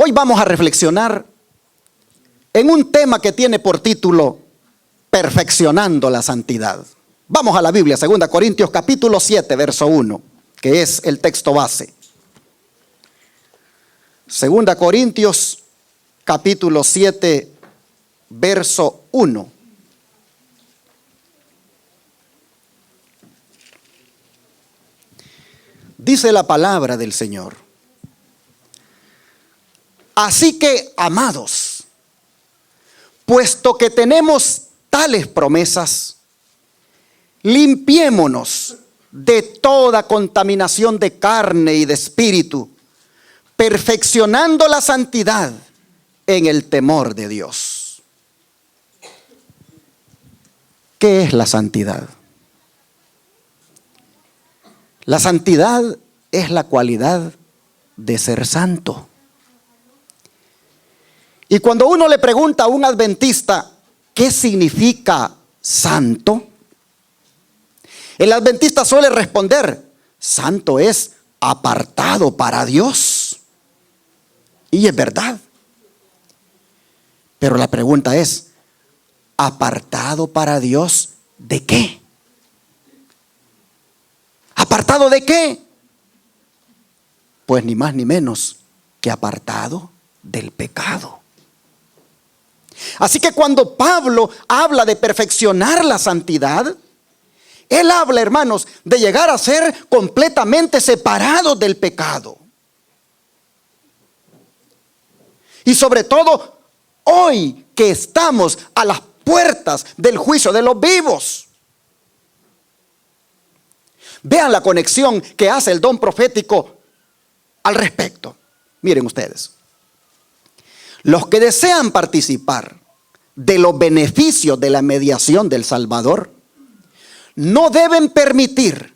Hoy vamos a reflexionar en un tema que tiene por título Perfeccionando la santidad. Vamos a la Biblia, 2 Corintios capítulo 7, verso 1, que es el texto base. 2 Corintios capítulo 7, verso 1. Dice la palabra del Señor: así que, amados, puesto que tenemos tales promesas, limpiémonos de toda contaminación de carne y de espíritu, perfeccionando la santidad en el temor de Dios. ¿Qué es la santidad? La santidad es la cualidad de ser santo. Y cuando uno le pregunta a un adventista ¿qué significa santo?, el adventista suele responder: santo es apartado para Dios. Y es verdad. Pero la pregunta es: ¿apartado para Dios de qué? ¿Apartado de qué? Pues ni más ni menos que apartado del pecado. Así que cuando Pablo habla de perfeccionar la santidad, él habla, hermanos, de llegar a ser completamente separados del pecado. Y sobre todo, hoy que estamos a las puertas del juicio de los vivos. Vean la conexión que hace el don profético al respecto. Miren ustedes. Los que desean participar de los beneficios de la mediación del Salvador no deben permitir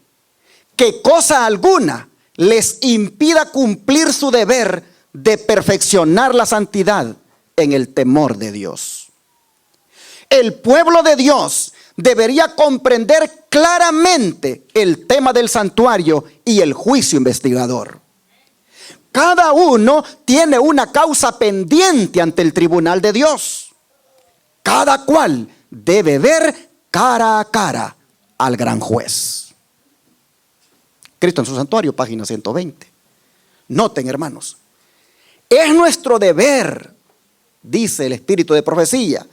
que cosa alguna les impida cumplir su deber de perfeccionar la santidad en el temor de Dios. El pueblo de Dios debería comprender claramente el tema del santuario y el juicio investigador. Cada uno tiene una causa pendiente ante el tribunal de Dios. Cada cual debe ver cara a cara al gran juez. Cristo en su santuario, página 120. Noten, hermanos, es nuestro deber, dice el espíritu de profecía,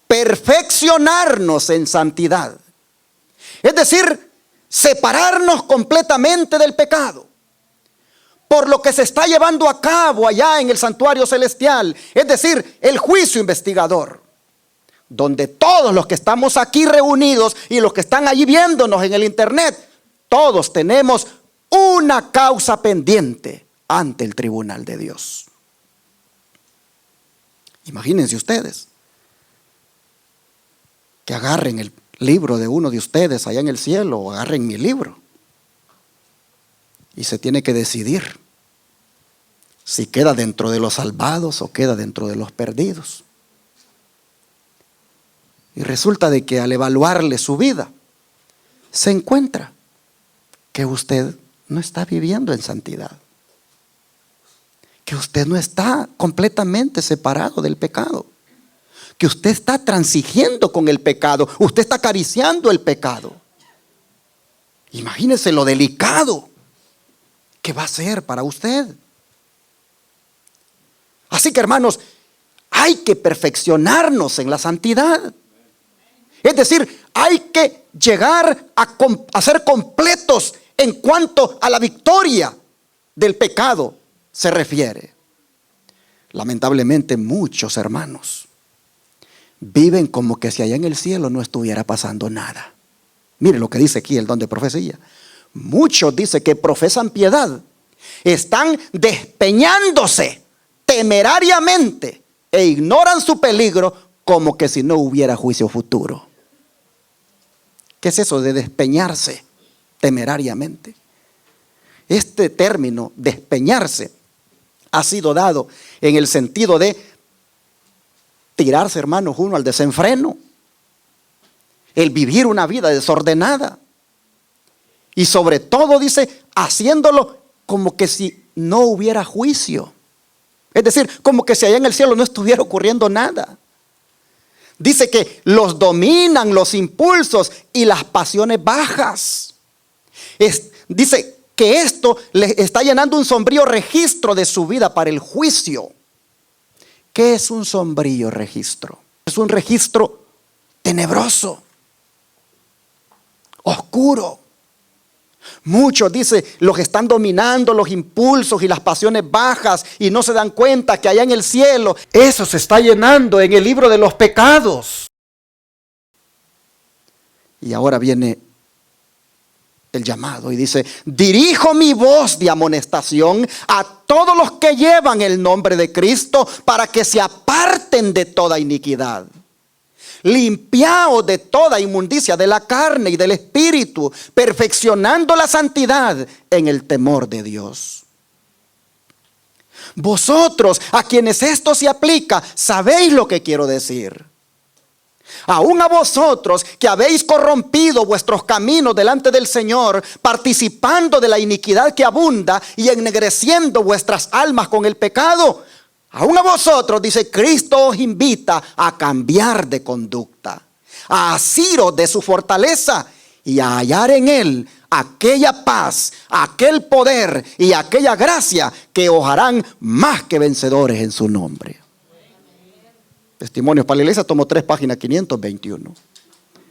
perfeccionarnos en santidad. Es decir, separarnos completamente del pecado. Por lo que se está llevando a cabo allá en el santuario celestial, es decir, el juicio investigador, donde todos los que estamos aquí reunidos y los que están allí viéndonos en el internet, todos tenemos una causa pendiente ante el tribunal de Dios. Imagínense ustedes que agarren el libro de uno de ustedes allá en el cielo, o agarren mi libro, y se tiene que decidir si queda dentro de los salvados o queda dentro de los perdidos. Y resulta de que al evaluarle su vida, se encuentra que usted no está viviendo en santidad, que usted no está completamente separado del pecado, que usted está transigiendo con el pecado, usted está acariciando el pecado. Imagínese lo delicado que va a ser para usted. Así que, hermanos, hay que perfeccionarnos en la santidad. Es decir, hay que llegar a ser completos en cuanto a la victoria del pecado se refiere. Lamentablemente muchos hermanos viven como que si allá en el cielo no estuviera pasando nada. Mire lo que dice aquí el don de profecía. Muchos, dice, que profesan piedad, están despeñándose temerariamente e ignoran su peligro como que si no hubiera juicio futuro. ¿Qué es eso de despeñarse temerariamente? Este término, despeñarse, ha sido dado en el sentido de tirarse, hermanos, uno al desenfreno, el vivir una vida desordenada. Y sobre todo, dice, haciéndolo como que si no hubiera juicio. Es decir, como que si allá en el cielo no estuviera ocurriendo nada. Dice que los dominan los impulsos y las pasiones bajas. Dice que esto le está llenando un sombrío registro de su vida para el juicio. ¿Qué es un sombrío registro? Es un registro tenebroso, oscuro. Muchos, dice, los están dominando los impulsos y las pasiones bajas y no se dan cuenta que allá en el cielo eso se está llenando en el libro de los pecados. Y ahora viene el llamado y dice: dirijo mi voz de amonestación a todos los que llevan el nombre de Cristo para que se aparten de toda iniquidad. Limpiaos de toda inmundicia de la carne y del espíritu, perfeccionando la santidad en el temor de Dios. Vosotros, a quienes esto se aplica, sabéis lo que quiero decir. Aún a vosotros que habéis corrompido vuestros caminos delante del Señor, participando de la iniquidad que abunda y ennegreciendo vuestras almas con el pecado. Aún a vosotros, dice, Cristo os invita a cambiar de conducta, a asiros de su fortaleza y a hallar en Él aquella paz, aquel poder y aquella gracia que os harán más que vencedores en su nombre. Testimonios para la Iglesia, tomo 3, página 521.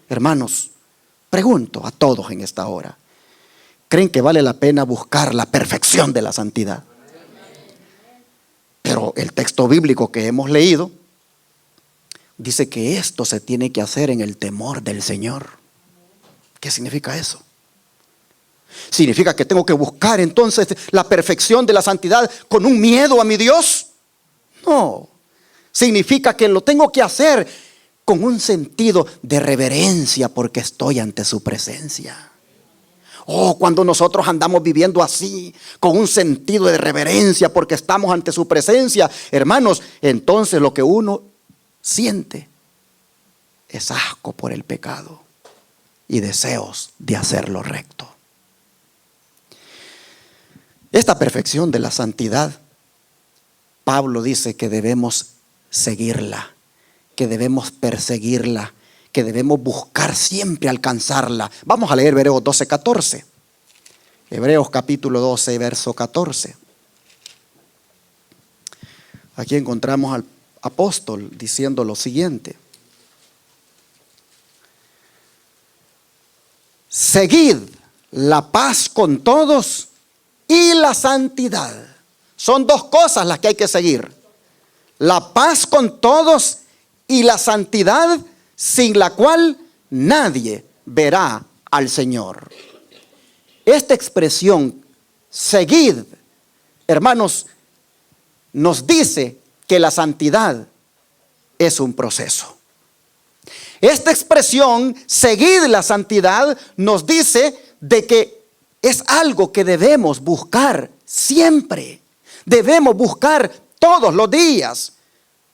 Hermanos, pregunto a todos en esta hora: ¿creen que vale la pena buscar la perfección de la santidad? Pero el texto bíblico que hemos leído dice que esto se tiene que hacer en el temor del Señor. ¿Qué significa eso? ¿Significa que tengo que buscar entonces la perfección de la santidad con un miedo a mi Dios? No. Significa que lo tengo que hacer con un sentido de reverencia porque estoy ante su presencia. Oh, cuando nosotros andamos viviendo así, con un sentido de reverencia porque estamos ante su presencia, hermanos, entonces lo que uno siente es asco por el pecado y deseos de hacer lo recto. Esta perfección de la santidad, Pablo dice que debemos seguirla, que debemos perseguirla, que debemos buscar siempre alcanzarla. Vamos a leer Hebreos 12:14. Hebreos capítulo 12, verso 14. Aquí encontramos al apóstol diciendo lo siguiente: seguid la paz con todos y la santidad. Son dos cosas las que hay que seguir: la paz con todos y la santidad, sin la cual nadie verá al Señor. Esta expresión, seguid, hermanos, nos dice que la santidad es un proceso. Esta expresión, seguid la santidad, nos dice de que es algo que debemos buscar siempre. Debemos buscar todos los días.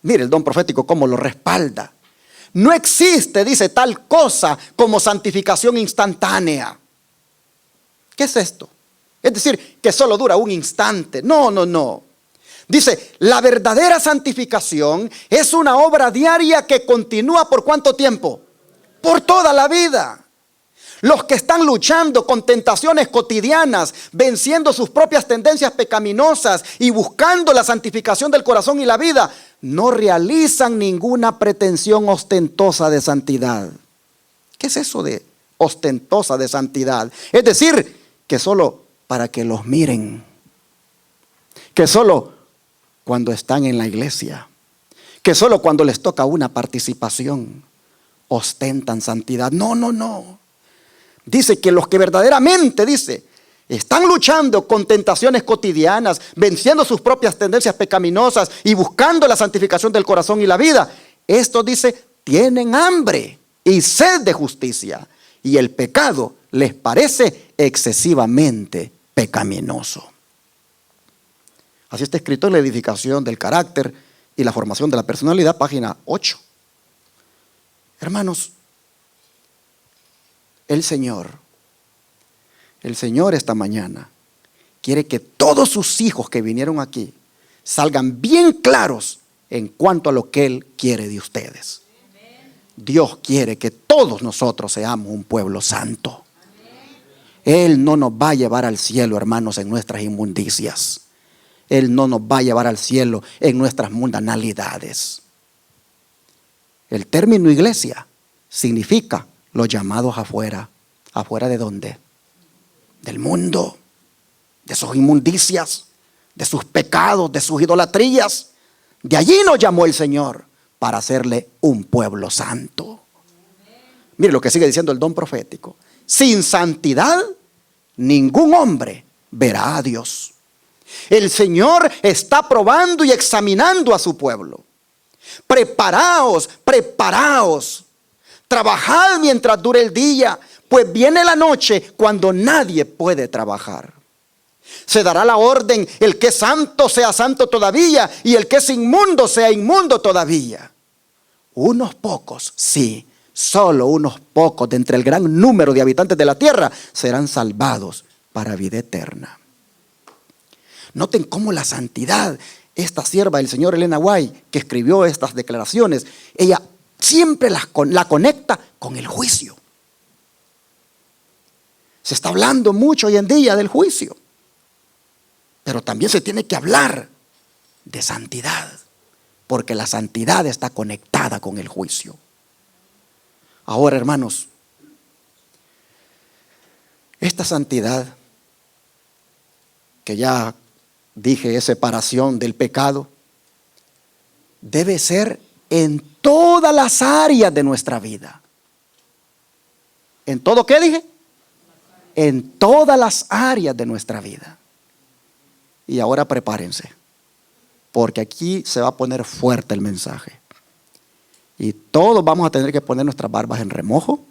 Mire el don profético cómo lo respalda. No existe, dice, tal cosa como santificación instantánea. ¿Qué es esto? Es decir, que solo dura un instante. No. Dice, la verdadera santificación es una obra diaria que continúa ¿por cuánto tiempo? Por toda la vida. Los que están luchando con tentaciones cotidianas, venciendo sus propias tendencias pecaminosas y buscando la santificación del corazón y la vida, no realizan ninguna pretensión ostentosa de santidad. ¿Qué es eso de ostentosa de santidad? Es decir, que solo para que los miren, que solo cuando están en la iglesia, que solo cuando les toca una participación ostentan santidad. No. Dice que los que verdaderamente, están luchando con tentaciones cotidianas, venciendo sus propias tendencias pecaminosas y buscando la santificación del corazón y la vida, estos, dice, tienen hambre y sed de justicia, y el pecado les parece excesivamente pecaminoso. Así está escrito en la edificación del carácter y la formación de la personalidad, página 8. Hermanos, el Señor esta mañana quiere que todos sus hijos que vinieron aquí salgan bien claros en cuanto a lo que Él quiere de ustedes. Dios quiere que todos nosotros seamos un pueblo santo. Él no nos va a llevar al cielo, hermanos, en nuestras inmundicias. Él no nos va a llevar al cielo en nuestras mundanalidades. El término iglesia significa los llamados afuera. ¿Afuera de dónde? Del mundo, de sus inmundicias, de sus pecados, de sus idolatrías. De allí nos llamó el Señor para hacerle un pueblo santo. Mire lo que sigue diciendo el don profético. Sin santidad, ningún hombre verá a Dios. El Señor está probando y examinando a su pueblo. Preparaos, preparaos. Trabajad mientras dure el día, pues viene la noche cuando nadie puede trabajar. Se dará la orden, el que es santo sea santo todavía, y el que es inmundo sea inmundo todavía. Unos pocos, sí, solo unos pocos de entre el gran número de habitantes de la tierra serán salvados para vida eterna. Noten cómo la santidad, esta sierva del Señor Elena White, que escribió estas declaraciones, ella siempre la conecta con el juicio. Se está hablando mucho hoy en día del juicio, pero también se tiene que hablar de santidad, porque la santidad está conectada con el juicio. Ahora, hermanos, esta santidad, que ya dije es separación del pecado, debe ser en todas las áreas de nuestra vida. ¿En todo qué dije? En todas las áreas de nuestra vida. Y ahora prepárense, porque aquí se va a poner fuerte el mensaje. Y todos vamos a tener que poner nuestras barbas en remojo.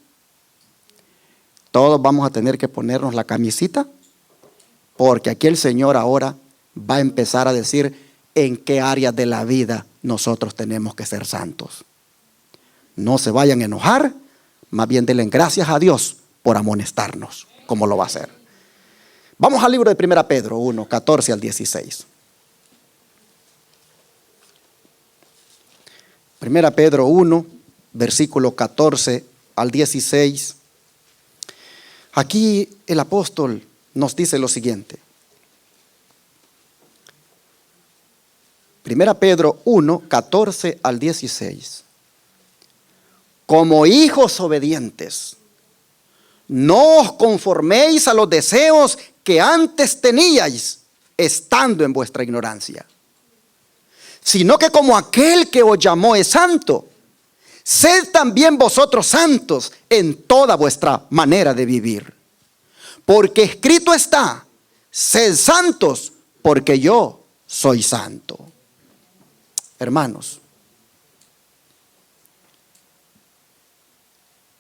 Todos vamos a tener que ponernos la camisita, porque aquí el Señor ahora va a empezar a decir en qué áreas de la vida nosotros tenemos que ser santos. No se vayan a enojar, más bien denle gracias a Dios por amonestarnos, como lo va a hacer. Vamos al libro de 1 Pedro 1, 14 al 16. 1 Pedro 1, versículo 14 al 16. Aquí el apóstol nos dice lo siguiente. 1 Pedro 1, 14 al 16. Como hijos obedientes, no os conforméis a los deseos que antes teníais, estando en vuestra ignorancia, sino que como aquel que os llamó es santo, sed también vosotros santos en toda vuestra manera de vivir. Porque escrito está, sed santos, porque yo soy santo. Hermanos,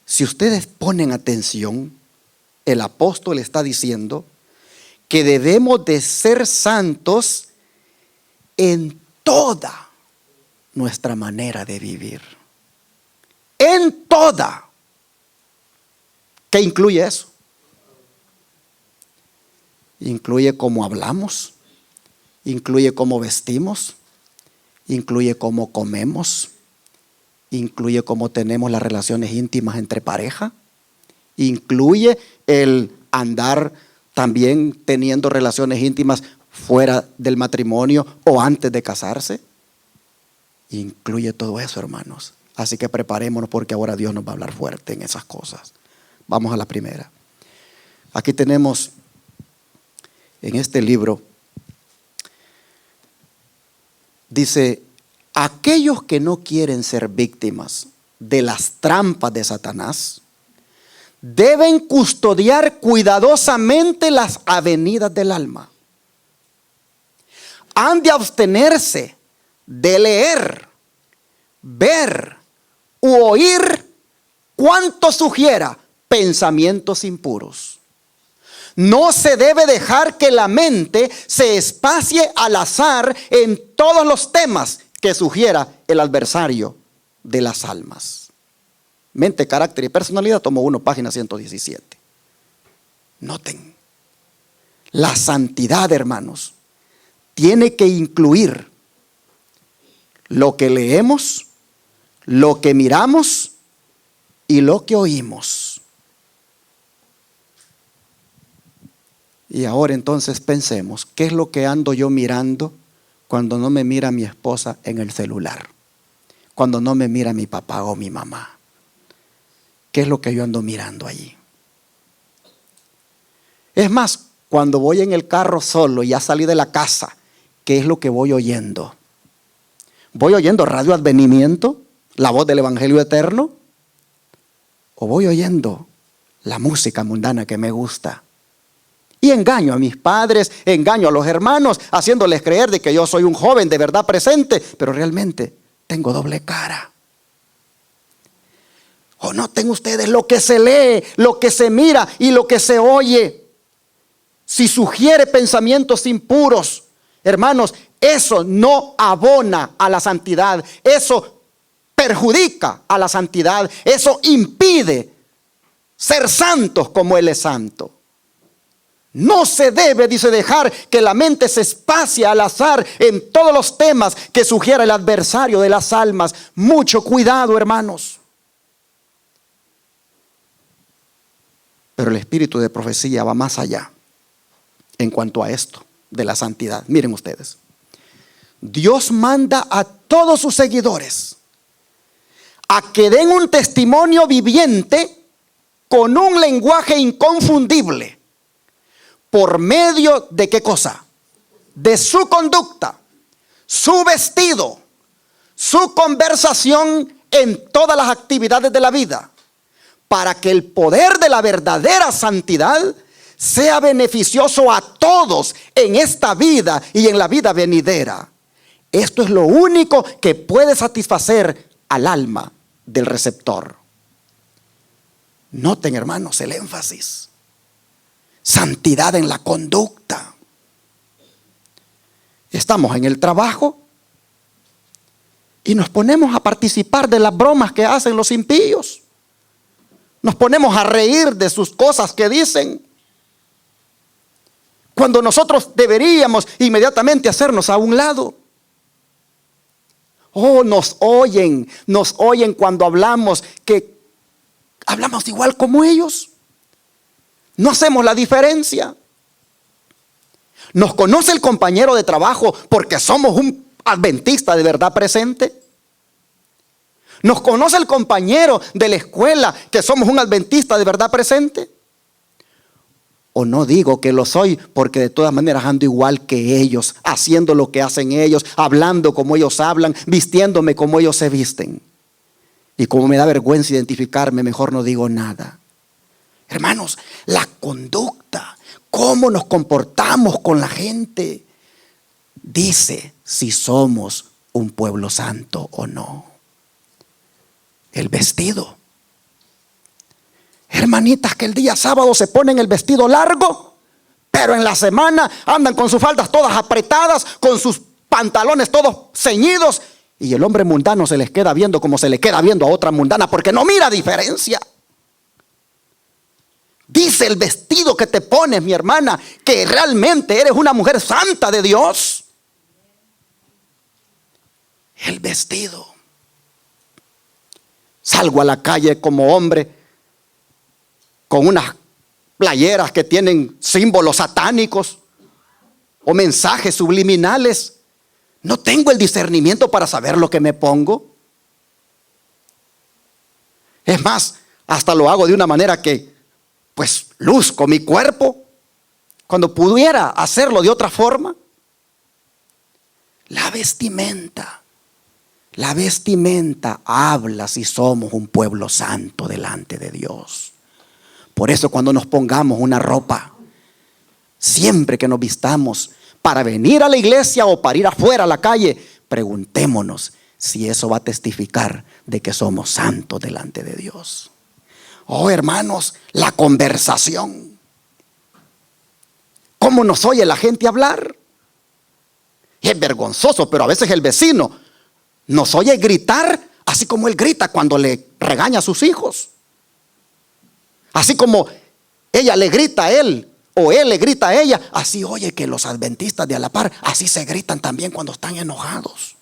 si ustedes ponen atención, el apóstol está diciendo que debemos de ser santos en toda nuestra manera de vivir. En toda. ¿Qué incluye eso? Incluye cómo hablamos, incluye cómo vestimos, incluye cómo comemos, incluye cómo tenemos las relaciones íntimas entre pareja, incluye el andar también teniendo relaciones íntimas fuera del matrimonio o antes de casarse. Incluye todo eso, hermanos. Así que preparémonos, porque ahora Dios nos va a hablar fuerte en esas cosas. Vamos a la primera. Aquí tenemos en este libro, dice: aquellos que no quieren ser víctimas de las trampas de Satanás deben custodiar cuidadosamente las avenidas del alma. Han de abstenerse de leer, ver u oír cuanto sugiera pensamientos impuros. No se debe dejar que la mente se espacie al azar en todos los temas que sugiera el adversario de las almas. Mente, carácter y personalidad, tomo 1, página 117. Noten, la santidad, hermanos, tiene que incluir lo que leemos, lo que miramos y lo que oímos. Y ahora entonces pensemos, ¿qué es lo que ando yo mirando cuando no me mira mi esposa en el celular? Cuando no me mira mi papá o mi mamá. ¿Qué es lo que yo ando mirando allí? Es más, cuando voy en el carro solo y ya salí de la casa, ¿qué es lo que voy oyendo? ¿Voy oyendo Radio Advenimiento, la voz del Evangelio Eterno? ¿O voy oyendo la música mundana que me gusta? Y engaño a mis padres, engaño a los hermanos, haciéndoles creer de que yo soy un joven de verdad presente, pero realmente tengo doble cara. ¿O noten ustedes lo que se lee, lo que se mira y lo que se oye? Si sugiere pensamientos impuros, hermanos, eso no abona a la santidad, eso perjudica a la santidad, eso impide ser santos como Él es santo. No se debe, dice, dejar que la mente se espacie al azar en todos los temas que sugiera el adversario de las almas. Mucho cuidado, hermanos. Pero el espíritu de profecía va más allá en cuanto a esto de la santidad. Miren ustedes, Dios manda a todos sus seguidores a que den un testimonio viviente con un lenguaje inconfundible. ¿Por medio de qué cosa? De su conducta, su vestido, su conversación en todas las actividades de la vida, para que el poder de la verdadera santidad sea beneficioso a todos en esta vida y en la vida venidera. Esto es lo único que puede satisfacer al alma del receptor. Noten, hermanos, el énfasis. Santidad en la conducta. Estamos en el trabajo y nos ponemos a participar de las bromas que hacen los impíos. Nos ponemos a reír de sus cosas que dicen, cuando nosotros deberíamos inmediatamente hacernos a un lado. Oh, nos oyen cuando hablamos, que hablamos igual como ellos. No hacemos la diferencia. ¿Nos conoce el compañero de trabajo porque somos un adventista de verdad presente? ¿Nos conoce el compañero de la escuela que somos un adventista de verdad presente? O no digo que lo soy porque de todas maneras ando igual que ellos, haciendo lo que hacen ellos, hablando como ellos hablan, vistiéndome como ellos se visten. Y como me da vergüenza identificarme, mejor no digo nada. Hermanos, la conducta, cómo nos comportamos con la gente, dice si somos un pueblo santo o no. El vestido. Hermanitas que el día sábado se ponen el vestido largo, pero en la semana andan con sus faldas todas apretadas, con sus pantalones todos ceñidos, y el hombre mundano se les queda viendo como se le queda viendo a otra mundana, porque no mira diferencia. Dice el vestido que te pones, mi hermana, que realmente eres una mujer santa de Dios. El vestido. Salgo a la calle como hombre con unas playeras que tienen símbolos satánicos o mensajes subliminales. No tengo el discernimiento para saber lo que me pongo. Es más, hasta lo hago de una manera que pues luzco mi cuerpo cuando pudiera hacerlo de otra forma. La vestimenta habla si somos un pueblo santo delante de Dios. Por eso cuando nos pongamos una ropa, siempre que nos vistamos para venir a la iglesia o para ir afuera a la calle, preguntémonos si eso va a testificar de que somos santos delante de Dios. Oh, hermanos, la conversación. ¿Cómo nos oye la gente hablar? Es vergonzoso, pero a veces el vecino nos oye gritar así como él grita cuando le regaña a sus hijos. Así como ella le grita a él o él le grita a ella, así oye que los adventistas de a la par, así se gritan también cuando están enojados.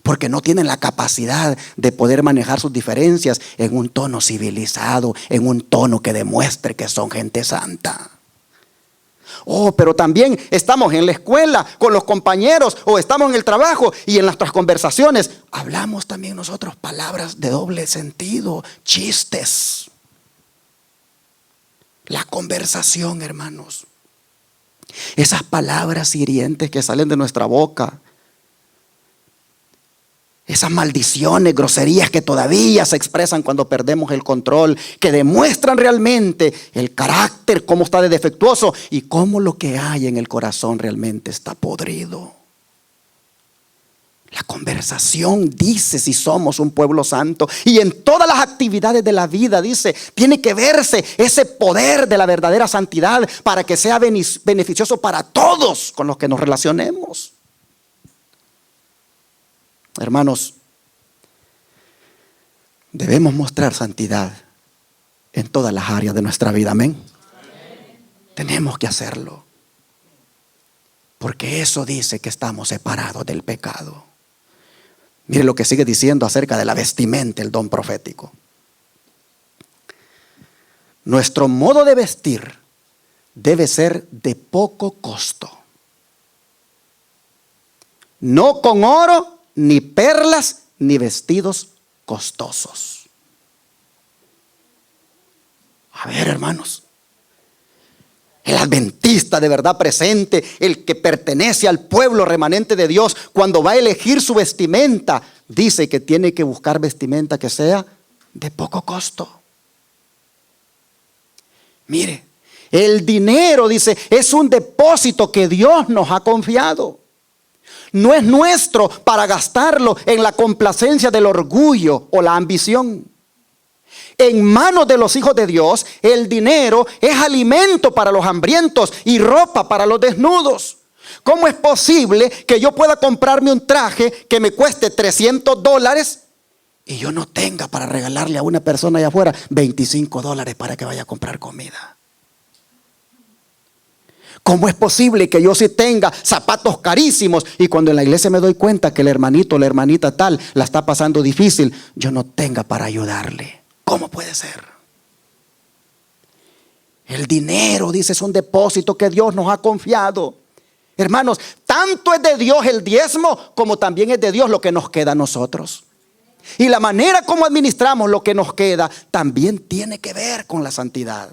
Porque no tienen la capacidad de poder manejar sus diferencias en un tono civilizado, en un tono que demuestre que son gente santa. Oh, pero también estamos en la escuela con los compañeros o estamos en el trabajo y en nuestras conversaciones hablamos también nosotros palabras de doble sentido, chistes. La conversación, hermanos. Esas palabras hirientes que salen de nuestra boca. Esas maldiciones, groserías que todavía se expresan cuando perdemos el control, que demuestran realmente el carácter, cómo está de defectuoso y cómo lo que hay en el corazón realmente está podrido. La conversación dice si somos un pueblo santo, y en todas las actividades de la vida dice, tiene que verse ese poder de la verdadera santidad para que sea beneficioso para todos con los que nos relacionemos. Hermanos, debemos mostrar santidad en todas las áreas de nuestra vida, amén. Tenemos que hacerlo, porque eso dice que estamos separados del pecado. Mire lo que sigue diciendo acerca de la vestimenta, el don profético. Nuestro modo de vestir debe ser de poco costo, no con oro, ni perlas, ni vestidos costosos. A ver, hermanos, el adventista de verdad presente, el que pertenece al pueblo remanente de Dios, cuando va a elegir su vestimenta, dice que tiene que buscar vestimenta que sea de poco costo. Mire, el dinero, dice, es un depósito que Dios nos ha confiado. No es nuestro para gastarlo en la complacencia del orgullo o la ambición. En manos de los hijos de Dios, el dinero es alimento para los hambrientos y ropa para los desnudos. ¿Cómo es posible que yo pueda comprarme un traje que me cueste $300 y yo no tenga para regalarle a una persona allá afuera $25 para que vaya a comprar comida? ¿Cómo es posible que yo sí tenga zapatos carísimos y cuando en la iglesia me doy cuenta que el hermanito o la hermanita tal la está pasando difícil, yo no tenga para ayudarle? ¿Cómo puede ser? El dinero, dice, es un depósito que Dios nos ha confiado. Hermanos, tanto es de Dios el diezmo como también es de Dios lo que nos queda a nosotros. Y la manera como administramos lo que nos queda también tiene que ver con la santidad.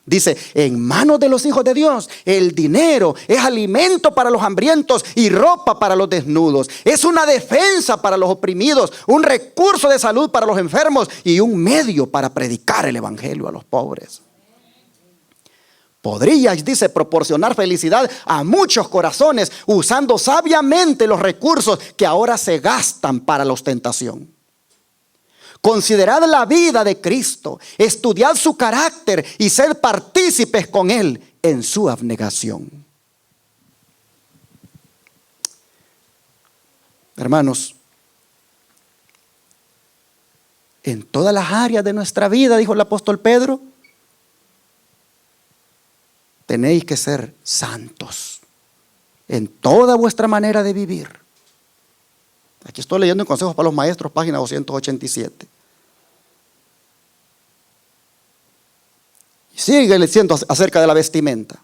Dice, en manos de los hijos de Dios, el dinero es alimento para los hambrientos y ropa para los desnudos. Es una defensa para los oprimidos, un recurso de salud para los enfermos y un medio para predicar el evangelio a los pobres. Podrías, dice, proporcionar felicidad a muchos corazones usando sabiamente los recursos que ahora se gastan para la ostentación. Considerad la vida de Cristo, estudiad su carácter y sed partícipes con Él en su abnegación. Hermanos, en todas las áreas de nuestra vida, dijo el apóstol Pedro, tenéis que ser santos en toda vuestra manera de vivir. Aquí estoy leyendo en Consejos para los Maestros, página 287. Sigue diciendo acerca de la vestimenta.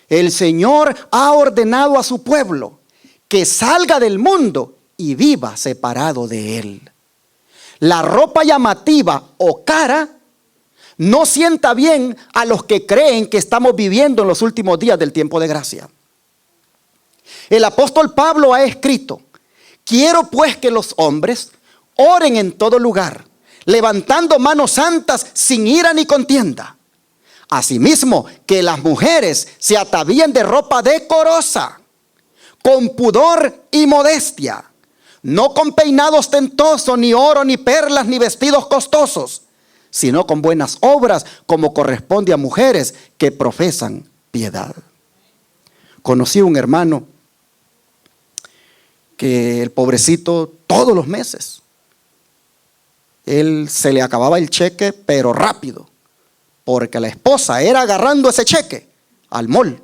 El Señor ha ordenado a su pueblo que salga del mundo y viva separado de él. La ropa llamativa o cara no sienta bien a los que creen que estamos viviendo en los últimos días del tiempo de gracia. El apóstol Pablo ha escrito: quiero pues que los hombres oren en todo lugar, levantando manos santas sin ira ni contienda. Asimismo, que las mujeres se atavíen de ropa decorosa, con pudor y modestia, no con peinado ostentoso, ni oro, ni perlas, ni vestidos costosos, sino con buenas obras, como corresponde a mujeres que profesan piedad. Conocí a un hermano que el pobrecito todos los meses, él se le acababa el cheque, pero rápido, porque la esposa era agarrando ese cheque al mall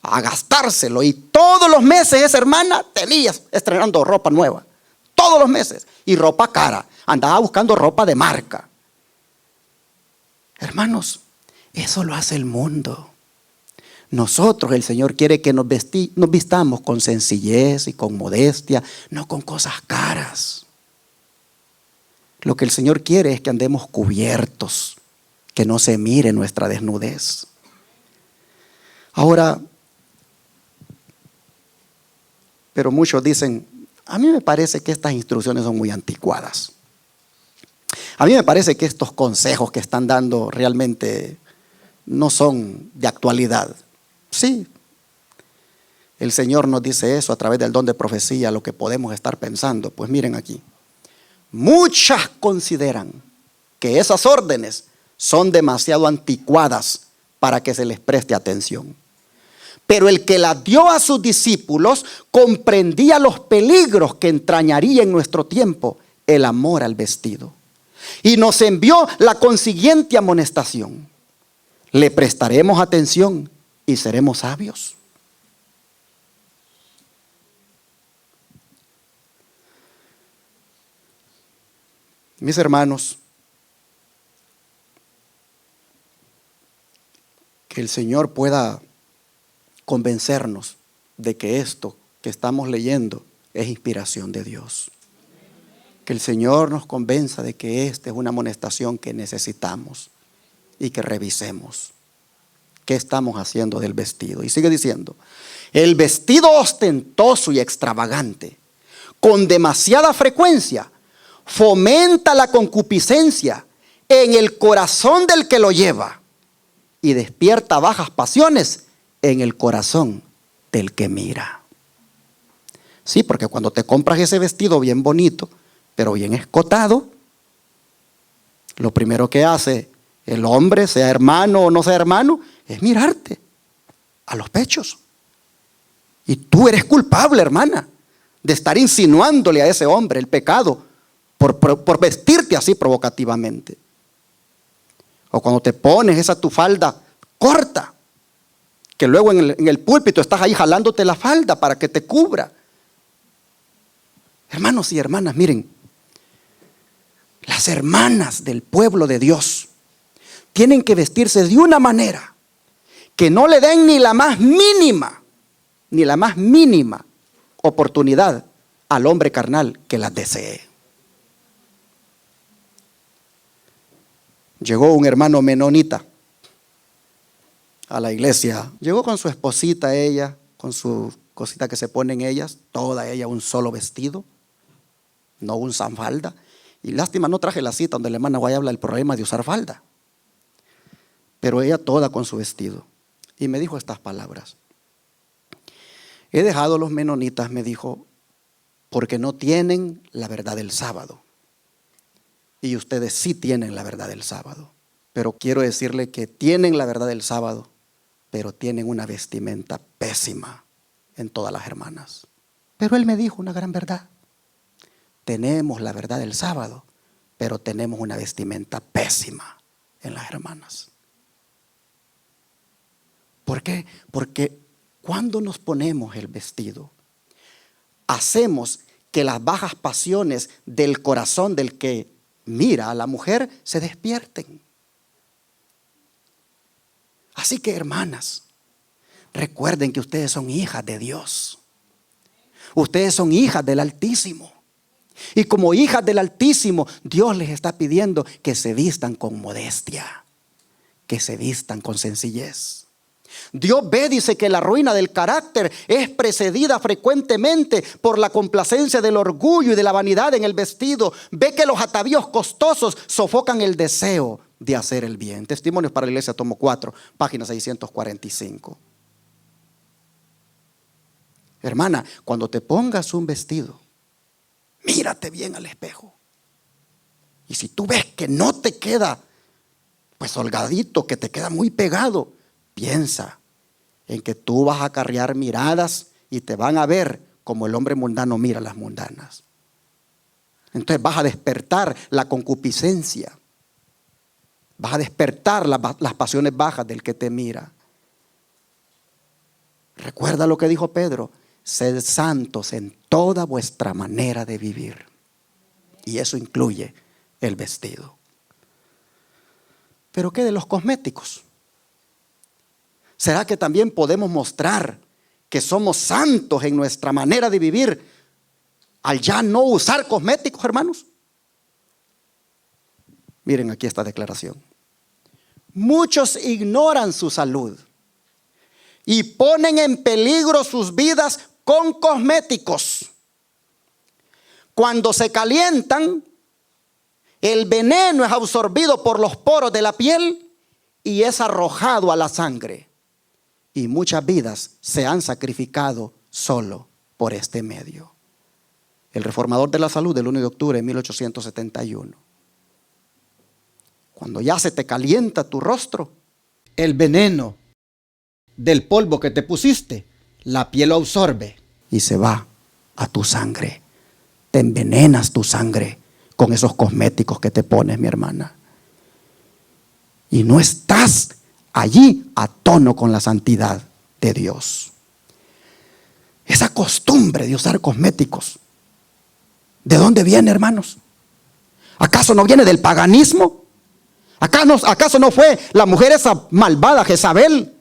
a gastárselo, y todos los meses esa hermana tenía estrenando ropa nueva, todos los meses, y ropa cara, andaba buscando ropa de marca. Hermanos, eso lo hace el mundo. Nosotros, el Señor quiere que nos vistamos con sencillez y con modestia, no con cosas caras. Lo que el Señor quiere es que andemos cubiertos, que no se mire nuestra desnudez. Ahora, pero muchos dicen, a mí me parece que estas instrucciones son muy anticuadas. A mí me parece que estos consejos que están dando realmente no son de actualidad. Sí, el Señor nos dice eso a través del don de profecía, lo que podemos estar pensando. Pues miren aquí, muchas consideran que esas órdenes son demasiado anticuadas para que se les preste atención. Pero el que las dio a sus discípulos comprendía los peligros que entrañaría en nuestro tiempo el amor al vestido, y nos envió la consiguiente amonestación: le prestaremos atención y seremos sabios. Mis hermanos, que el Señor pueda convencernos de que esto que estamos leyendo es inspiración de Dios. Que el Señor nos convenza de que esta es una amonestación que necesitamos y que revisemos qué estamos haciendo del vestido. Y sigue diciendo, el vestido ostentoso y extravagante, con demasiada frecuencia, fomenta la concupiscencia en el corazón del que lo lleva y despierta bajas pasiones en el corazón del que mira. Sí, porque cuando te compras ese vestido bien bonito, pero bien escotado, lo primero que hace el hombre, sea hermano o no sea hermano, es mirarte a los pechos. Y tú eres culpable, hermana, de estar insinuándole a ese hombre el pecado por vestirte así provocativamente. O cuando te pones esa tu falda corta, que luego en el púlpito estás ahí jalándote la falda para que te cubra. Hermanos y hermanas, miren, las hermanas del pueblo de Dios tienen que vestirse de una manera que no le den ni la más mínima oportunidad al hombre carnal que las desee. Llegó un hermano menonita a la iglesia. Llegó con su esposita, ella, con su cosita que se ponen ellas, toda ella un solo vestido, no usan falda. Y lástima, no traje la cita donde la hermana Guay habla del problema de usar falda. Pero ella toda con su vestido. Y me dijo estas palabras: he dejado a los menonitas, me dijo, porque no tienen la verdad del sábado. Y ustedes sí tienen la verdad del sábado. Pero quiero decirle que tienen la verdad del sábado, pero tienen una vestimenta pésima en todas las hermanas. Pero él me dijo una gran verdad: tenemos la verdad del sábado, pero tenemos una vestimenta pésima en las hermanas. ¿Por qué? Porque cuando nos ponemos el vestido, hacemos que las bajas pasiones del corazón del que mira a la mujer se despierten. Así que, hermanas, recuerden que ustedes son hijas de Dios. Ustedes son hijas del Altísimo. Y como hijas del Altísimo, Dios les está pidiendo que se vistan con modestia, que se vistan con sencillez. Dios ve, dice, que la ruina del carácter es precedida frecuentemente por la complacencia del orgullo y de la vanidad en el vestido. Ve que los atavíos costosos sofocan el deseo de hacer el bien. Testimonios para la Iglesia, tomo 4, página 645. Hermana, cuando te pongas un vestido, mírate bien al espejo. Y si tú ves que no te queda pues holgadito, que te queda muy pegado, piensa en que tú vas a acarrear miradas y te van a ver como el hombre mundano mira a las mundanas. Entonces vas a despertar la concupiscencia. Vas a despertar las pasiones bajas del que te mira. Recuerda lo que dijo Pedro: sed santos en toda vuestra manera de vivir. Y eso incluye el vestido. ¿Pero qué de los cosméticos? ¿Será que también podemos mostrar que somos santos en nuestra manera de vivir al ya no usar cosméticos, hermanos? Miren aquí esta declaración. Muchos ignoran su salud y ponen en peligro sus vidas con cosméticos. Cuando se calientan, el veneno es absorbido por los poros de la piel y es arrojado a la sangre. Y muchas vidas se han sacrificado solo por este medio. El Reformador de la Salud, del 1 de octubre de 1871. Cuando ya se te calienta tu rostro, el veneno del polvo que te pusiste, la piel lo absorbe y se va a tu sangre. Te envenenas tu sangre con esos cosméticos que te pones, mi hermana. Y no estás allí a tono con la santidad de Dios. Esa costumbre de usar cosméticos, ¿de dónde viene, hermanos? ¿Acaso no viene del paganismo? ¿Acaso no fue la mujer esa malvada Jezabel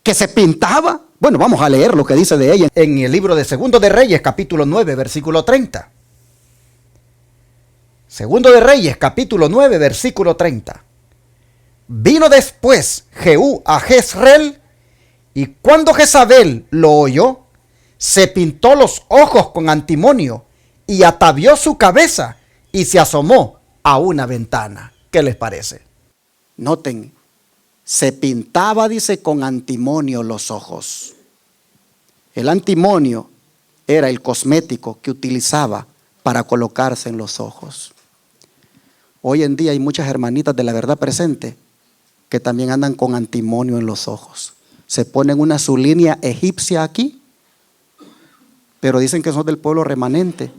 que se pintaba? Bueno, vamos a leer lo que dice de ella en el libro de Segundo de Reyes, capítulo 9, versículo 30. Segundo de Reyes, capítulo 9, versículo 30. Vino después Jehú a Jezreel, y cuando Jezabel lo oyó, se pintó los ojos con antimonio y atavió su cabeza y se asomó a una ventana. ¿Qué les parece? Noten, se pintaba, dice, con antimonio los ojos. El antimonio era el cosmético que utilizaba para colocarse en los ojos. Hoy en día hay muchas hermanitas de la verdad presente que también andan con antimonio en los ojos. Se ponen una su línea egipcia aquí, pero dicen que son del pueblo remanente.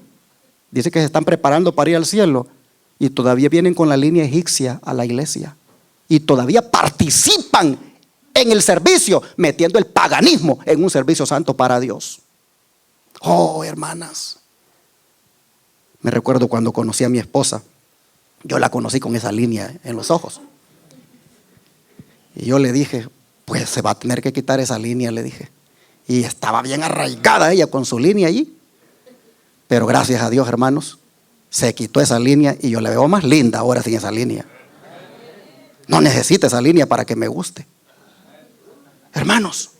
Dicen que se están preparando para ir al cielo y todavía vienen con la línea egipcia a la iglesia. Y todavía participan en el servicio, metiendo el paganismo en un servicio santo para Dios. Oh, hermanas. Me recuerdo cuando conocí a mi esposa. Yo la conocí con esa línea en los ojos. Y yo le dije, pues se va a tener que quitar esa línea, le dije. Y estaba bien arraigada ella con su línea allí. Pero gracias a Dios, hermanos, se quitó esa línea y yo la veo más linda ahora sin esa línea. No necesito esa línea para que me guste. Hermanos,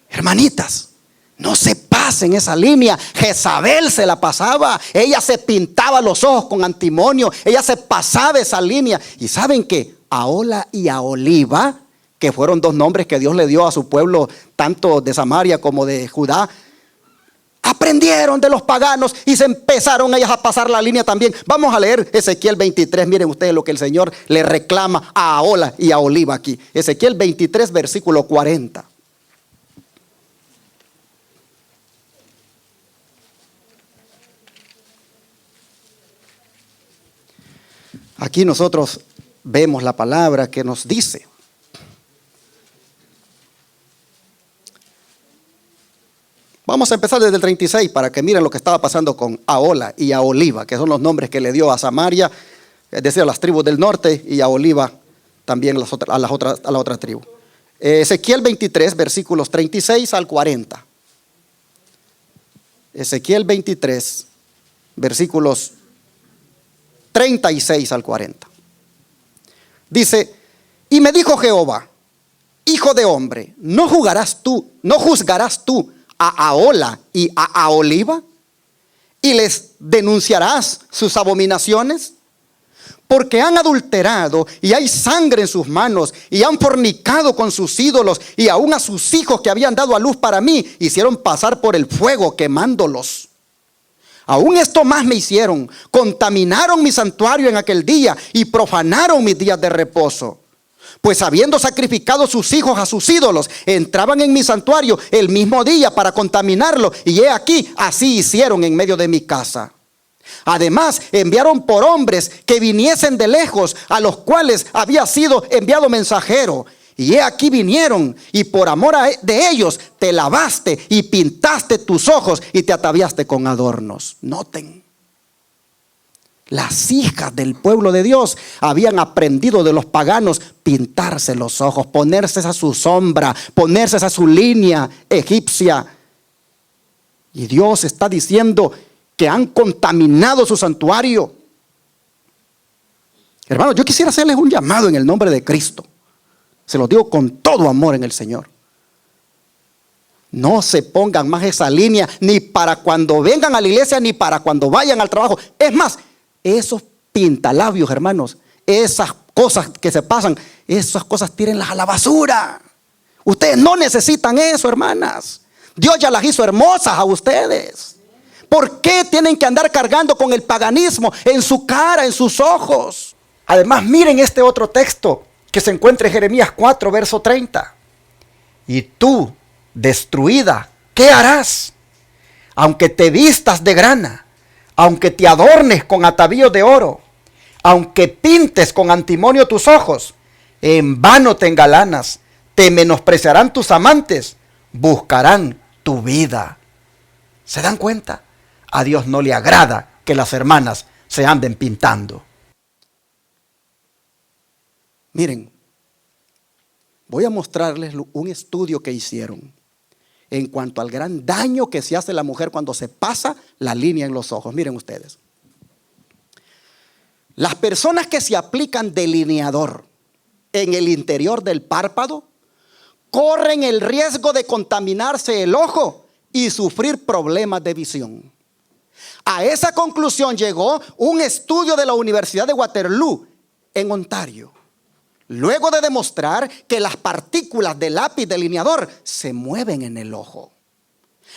hermanitas, no se pasen esa línea. Jezabel se la pasaba. Ella se pintaba los ojos con antimonio. Ella se pasaba esa línea. Y ¿saben qué? Ahola y Aholiba, que fueron dos nombres que Dios le dio a su pueblo, tanto de Samaria como de Judá, aprendieron de los paganos y se empezaron ellas a pasar la línea también. Vamos a leer Ezequiel 23. Miren ustedes lo que el Señor le reclama a Ahola y a Aholiba aquí. Ezequiel 23, versículo 40. Aquí nosotros vemos la palabra que nos dice: vamos a empezar desde el 36 para que miren lo que estaba pasando con Ahola y Aholiba, que son los nombres que le dio a Samaria, es decir, a las tribus del norte, y a Aholiba también a la otra tribu. Ezequiel 23, versículos 36 al 40. Ezequiel 23, versículos 36 al 40. Dice: y me dijo Jehová, hijo de hombre, ¿no juzgarás tú a Ahola y a Aholiba? ¿Y les denunciarás sus abominaciones? Porque han adulterado y hay sangre en sus manos, y han fornicado con sus ídolos, y aún a sus hijos que habían dado a luz para mí hicieron pasar por el fuego, quemándolos. Aún esto más me hicieron: contaminaron mi santuario en aquel día y profanaron mis días de reposo. Pues habiendo sacrificado sus hijos a sus ídolos, entraban en mi santuario el mismo día para contaminarlo, y he aquí, así hicieron en medio de mi casa. Además, enviaron por hombres que viniesen de lejos, a los cuales había sido enviado mensajero. Y he aquí vinieron, y por amor de ellos te lavaste y pintaste tus ojos y te ataviaste con adornos. Noten, las hijas del pueblo de Dios habían aprendido de los paganos pintarse los ojos, ponerse a su sombra, ponerse a su línea egipcia. Y Dios está diciendo que han contaminado su santuario. Hermanos, yo quisiera hacerles un llamado en el nombre de Cristo. Se los digo con todo amor en el Señor. No se pongan más esa línea, ni para cuando vengan a la iglesia, ni para cuando vayan al trabajo. Es más, esos pintalabios, hermanos, esas cosas que se pasan, esas cosas tírenlas a la basura. Ustedes no necesitan eso, hermanas. Dios ya las hizo hermosas a ustedes. ¿Por qué tienen que andar cargando con el paganismo en su cara, en sus ojos? Además, miren este otro texto que se encuentra en Jeremías 4, verso 30. Y tú, destruida, ¿qué harás? Aunque te vistas de grana, aunque te adornes con atavíos de oro, aunque pintes con antimonio tus ojos, en vano te engalanas, te menospreciarán tus amantes, buscarán tu vida. ¿Se dan cuenta? A Dios no le agrada que las hermanas se anden pintando. Miren, voy a mostrarles un estudio que hicieron en cuanto al gran daño que se hace a la mujer cuando se pasa la línea en los ojos. Miren ustedes. Las personas que se aplican delineador en el interior del párpado corren el riesgo de contaminarse el ojo y sufrir problemas de visión. A esa conclusión llegó un estudio de la Universidad de Waterloo en Ontario, luego de demostrar que las partículas del lápiz delineador se mueven en el ojo.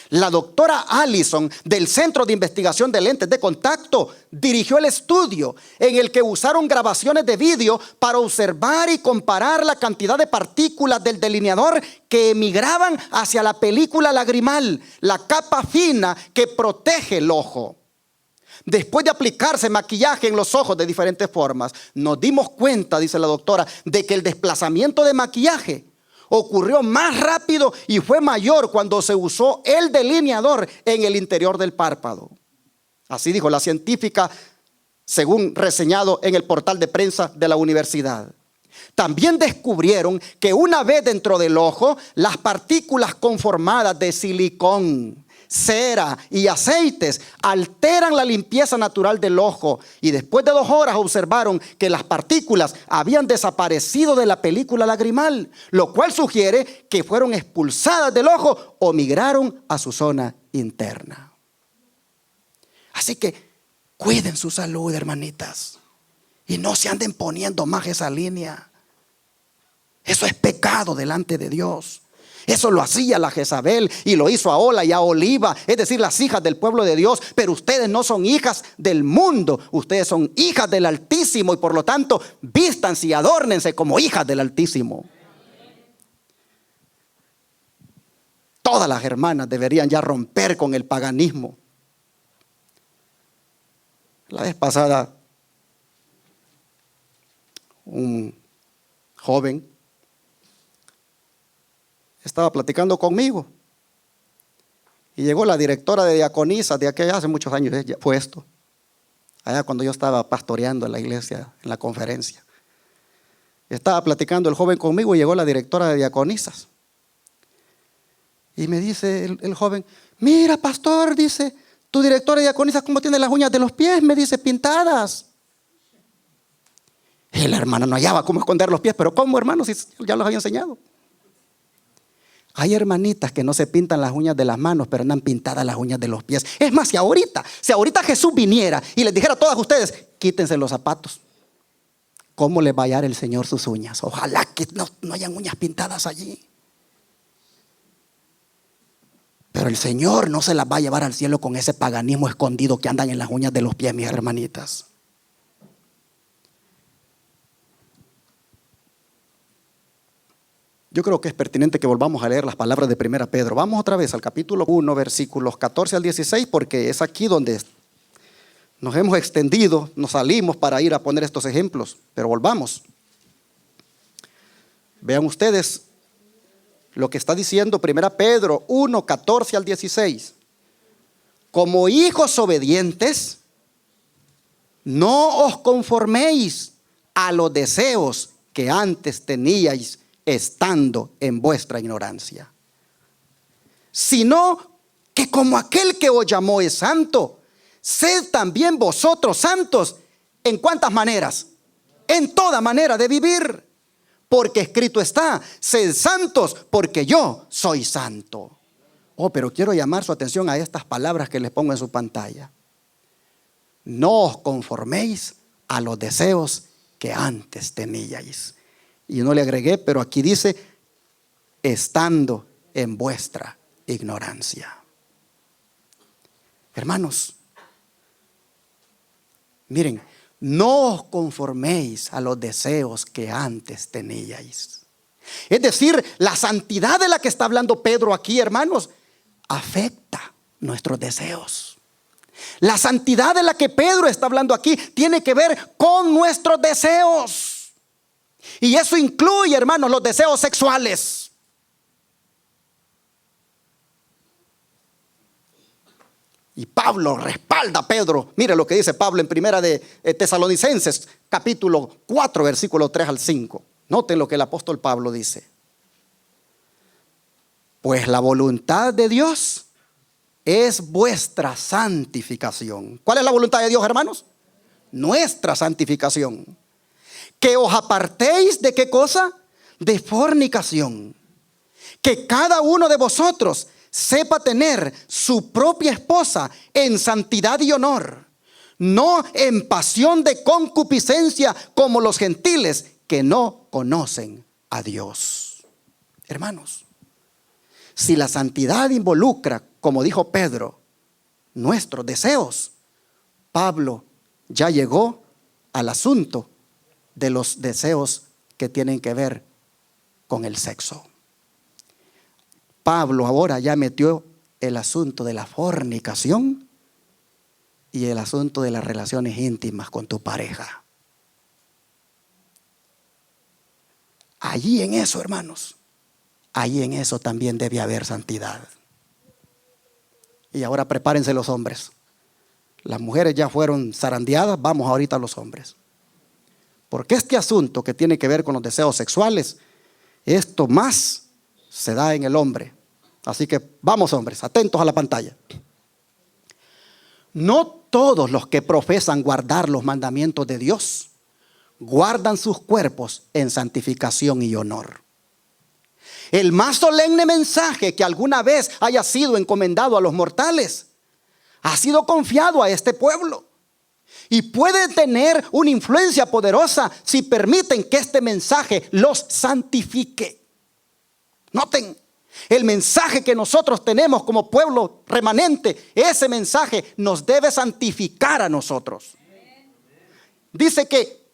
La doctora Allison del Centro de Investigación de Lentes de Contacto dirigió el estudio en el que usaron grabaciones de vídeo para observar y comparar la cantidad de partículas del delineador que emigraban hacia la película lagrimal, la capa fina que protege el ojo. Después de aplicarse maquillaje en los ojos de diferentes formas, nos dimos cuenta, dice la doctora, de que el desplazamiento de maquillaje ocurrió más rápido y fue mayor cuando se usó el delineador en el interior del párpado. Así dijo la científica, según reseñado en el portal de prensa de la universidad. También descubrieron que una vez dentro del ojo, las partículas conformadas de silicón, cera y aceites alteran la limpieza natural del ojo, y después de 2 horas observaron que las partículas habían desaparecido de la película lagrimal, lo cual sugiere que fueron expulsadas del ojo o migraron a su zona interna. Así que cuiden su salud, hermanitas, y no se anden poniendo más esa línea. Eso es pecado delante de Dios. Eso lo hacía la Jezabel y lo hizo a Ola y a Oliva, es decir, las hijas del pueblo de Dios. Pero ustedes no son hijas del mundo, ustedes son hijas del Altísimo, y por lo tanto vístanse y adórnense como hijas del Altísimo. Todas las hermanas deberían ya romper con el paganismo. La vez pasada, un joven estaba platicando conmigo y llegó la directora de diaconisas de aquella, hace muchos años fue esto, allá cuando yo estaba pastoreando en la iglesia, en la conferencia. Estaba platicando el joven conmigo y llegó la directora de diaconisas y me dice el joven: mira, pastor, dice, tu directora de diaconisas cómo tiene las uñas de los pies, me dice, pintadas. Y la hermana no hallaba cómo esconder los pies. Pero ¿cómo, hermano? Si ya los había enseñado. Hay hermanitas que no se pintan las uñas de las manos, pero andan pintadas las uñas de los pies. Es más, si ahorita Jesús viniera y les dijera a todas ustedes: quítense los zapatos, ¿cómo les va a hallar el Señor sus uñas? Ojalá que no hayan uñas pintadas allí. Pero el Señor no se las va a llevar al cielo con ese paganismo escondido que andan en las uñas de los pies, mis hermanitas. Yo creo que es pertinente que volvamos a leer las palabras de 1 Pedro. Vamos otra vez al capítulo 1, versículos 14 al 16, porque es aquí donde Nos hemos extendido, nos salimos para ir a poner estos ejemplos, pero volvamos. Vean ustedes lo que está diciendo 1 Pedro 1, 14 al 16. Como hijos obedientes, no os conforméis a los deseos que antes teníais estando en vuestra ignorancia, sino que como aquel que os llamó es santo, sed también vosotros santos. ¿En cuántas maneras? En toda manera de vivir. Porque escrito está, sed santos porque yo soy santo. Oh, pero quiero llamar su atención a estas palabras que les pongo en su pantalla. No os conforméis a los deseos que antes teníais. Y no le agregué, pero aquí dice, estando en vuestra ignorancia. Hermanos, miren, no os conforméis a los deseos que antes teníais. Es decir, la santidad de la que está hablando Pedro aquí, hermanos, afecta nuestros deseos. La santidad de la que Pedro está hablando aquí tiene que ver con nuestros deseos. Y eso incluye, hermanos, los deseos sexuales. Y Pablo respalda a Pedro. Mire lo que dice Pablo en primera de Tesalonicenses, capítulo 4, versículo 3 al 5. Noten lo que el apóstol Pablo dice. Pues la voluntad de Dios es vuestra santificación. ¿Cuál es la voluntad de Dios, hermanos? Nuestra santificación. Que os apartéis de ¿qué cosa? De fornicación. Que cada uno de vosotros sepa tener su propia esposa en santidad y honor, no en pasión de concupiscencia como los gentiles que no conocen a Dios. Hermanos, si la santidad involucra, como dijo Pedro, nuestros deseos, Pablo ya llegó al asunto de los deseos que tienen que ver con el sexo. Pablo ahora ya metió el asunto de la fornicación y el asunto de las relaciones íntimas con tu pareja. Allí en eso, hermanos, allí en eso también debe haber santidad. Y ahora prepárense los hombres. Las mujeres ya fueron zarandeadas, vamos ahorita a los hombres. Porque este asunto que tiene que ver con los deseos sexuales, esto más se da en el hombre. Así que vamos, hombres, atentos a la pantalla. No todos los que profesan guardar los mandamientos de Dios guardan sus cuerpos en santificación y honor. El más solemne mensaje que alguna vez haya sido encomendado a los mortales ha sido confiado a este pueblo y puede tener una influencia poderosa si permiten que este mensaje los santifique. Noten, el mensaje que nosotros tenemos como pueblo remanente, ese mensaje nos debe santificar a nosotros. Dice que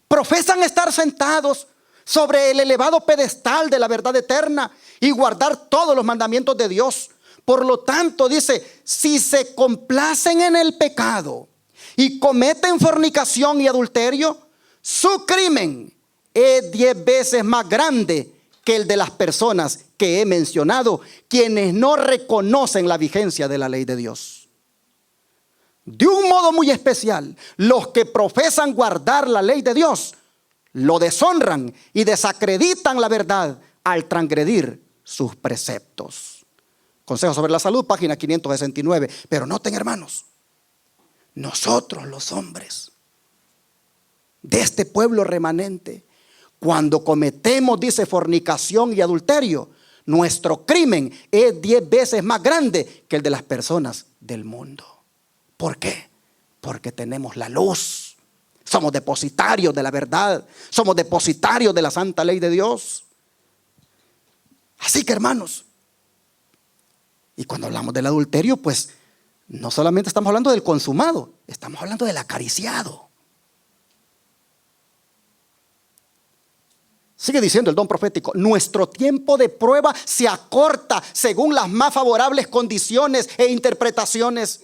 profesan estar sentados sobre el elevado pedestal de la verdad eterna y guardar todos los mandamientos de Dios. Por lo tanto, dice, si se complacen en el pecado y cometen fornicación y adulterio, su crimen es 10 veces más grande que el de las personas que he mencionado, quienes no reconocen la vigencia de la ley de Dios. De un modo muy especial, los que profesan guardar la ley de Dios lo deshonran y desacreditan la verdad al transgredir sus preceptos. Consejo sobre la salud, página 569. Pero noten, hermanos, nosotros los hombres de este pueblo remanente, cuando cometemos, dice, fornicación y adulterio, nuestro crimen es 10 veces más grande que el de las personas del mundo. ¿Por qué? Porque tenemos la luz. Somos depositarios de la verdad. Somos depositarios de la santa ley de Dios. Así que, hermanos, y cuando hablamos del adulterio, pues no solamente estamos hablando del consumado, estamos hablando del acariciado. Sigue diciendo el don profético, nuestro tiempo de prueba se acorta según las más favorables condiciones e interpretaciones.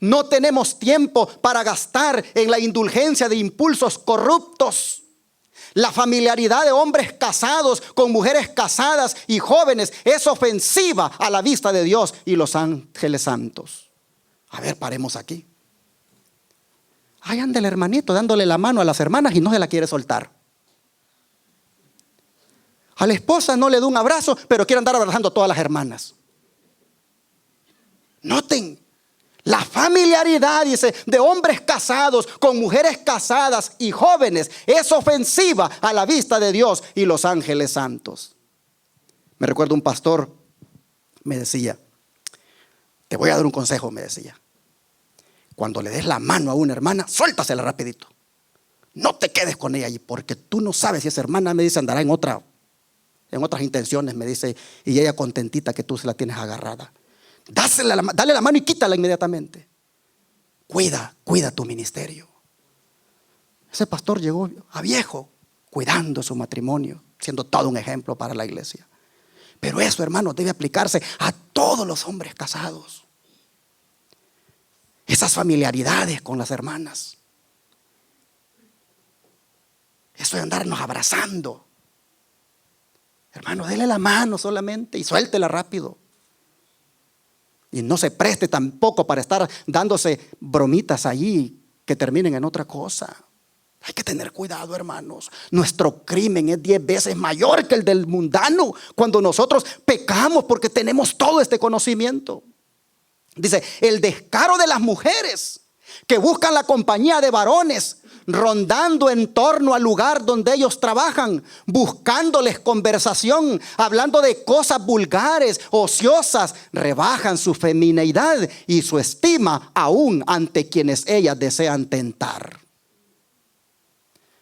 No tenemos tiempo para gastar en la indulgencia de impulsos corruptos. La familiaridad de hombres casados con mujeres casadas y jóvenes es ofensiva a la vista de Dios y los ángeles santos. A ver, paremos aquí. Ahí anda el hermanito dándole la mano a las hermanas y no se la quiere soltar. A la esposa no le da un abrazo, pero quiere andar abrazando a todas las hermanas. Noten, la familiaridad, dice, de hombres casados con mujeres casadas y jóvenes es ofensiva a la vista de Dios y los ángeles santos. Me recuerdo un pastor, me decía, te voy a dar un consejo, me decía. Cuando le des la mano a una hermana, suéltasela rapidito. No te quedes con ella allí, porque tú no sabes si esa hermana, me dice, andará en otras intenciones, me dice, y ella contentita que tú se la tienes agarrada. Dale la mano y quítala inmediatamente. Cuida tu ministerio. Ese pastor llegó a viejo, cuidando su matrimonio, siendo todo un ejemplo para la iglesia. Pero eso, hermano, debe aplicarse a todos los hombres casados. Esas familiaridades con las hermanas. Eso de andarnos abrazando. Hermano, dele la mano solamente y suéltela rápido. Y no se preste tampoco para estar dándose bromitas allí que terminen en otra cosa. Hay que tener cuidado, hermanos. Nuestro crimen es 10 veces mayor que el del mundano cuando nosotros pecamos porque tenemos todo este conocimiento. Dice, el descaro de las mujeres que buscan la compañía de varones, rondando en torno al lugar donde ellos trabajan, buscándoles conversación, hablando de cosas vulgares, ociosas, rebajan su femineidad y su estima aún ante quienes ellas desean tentar.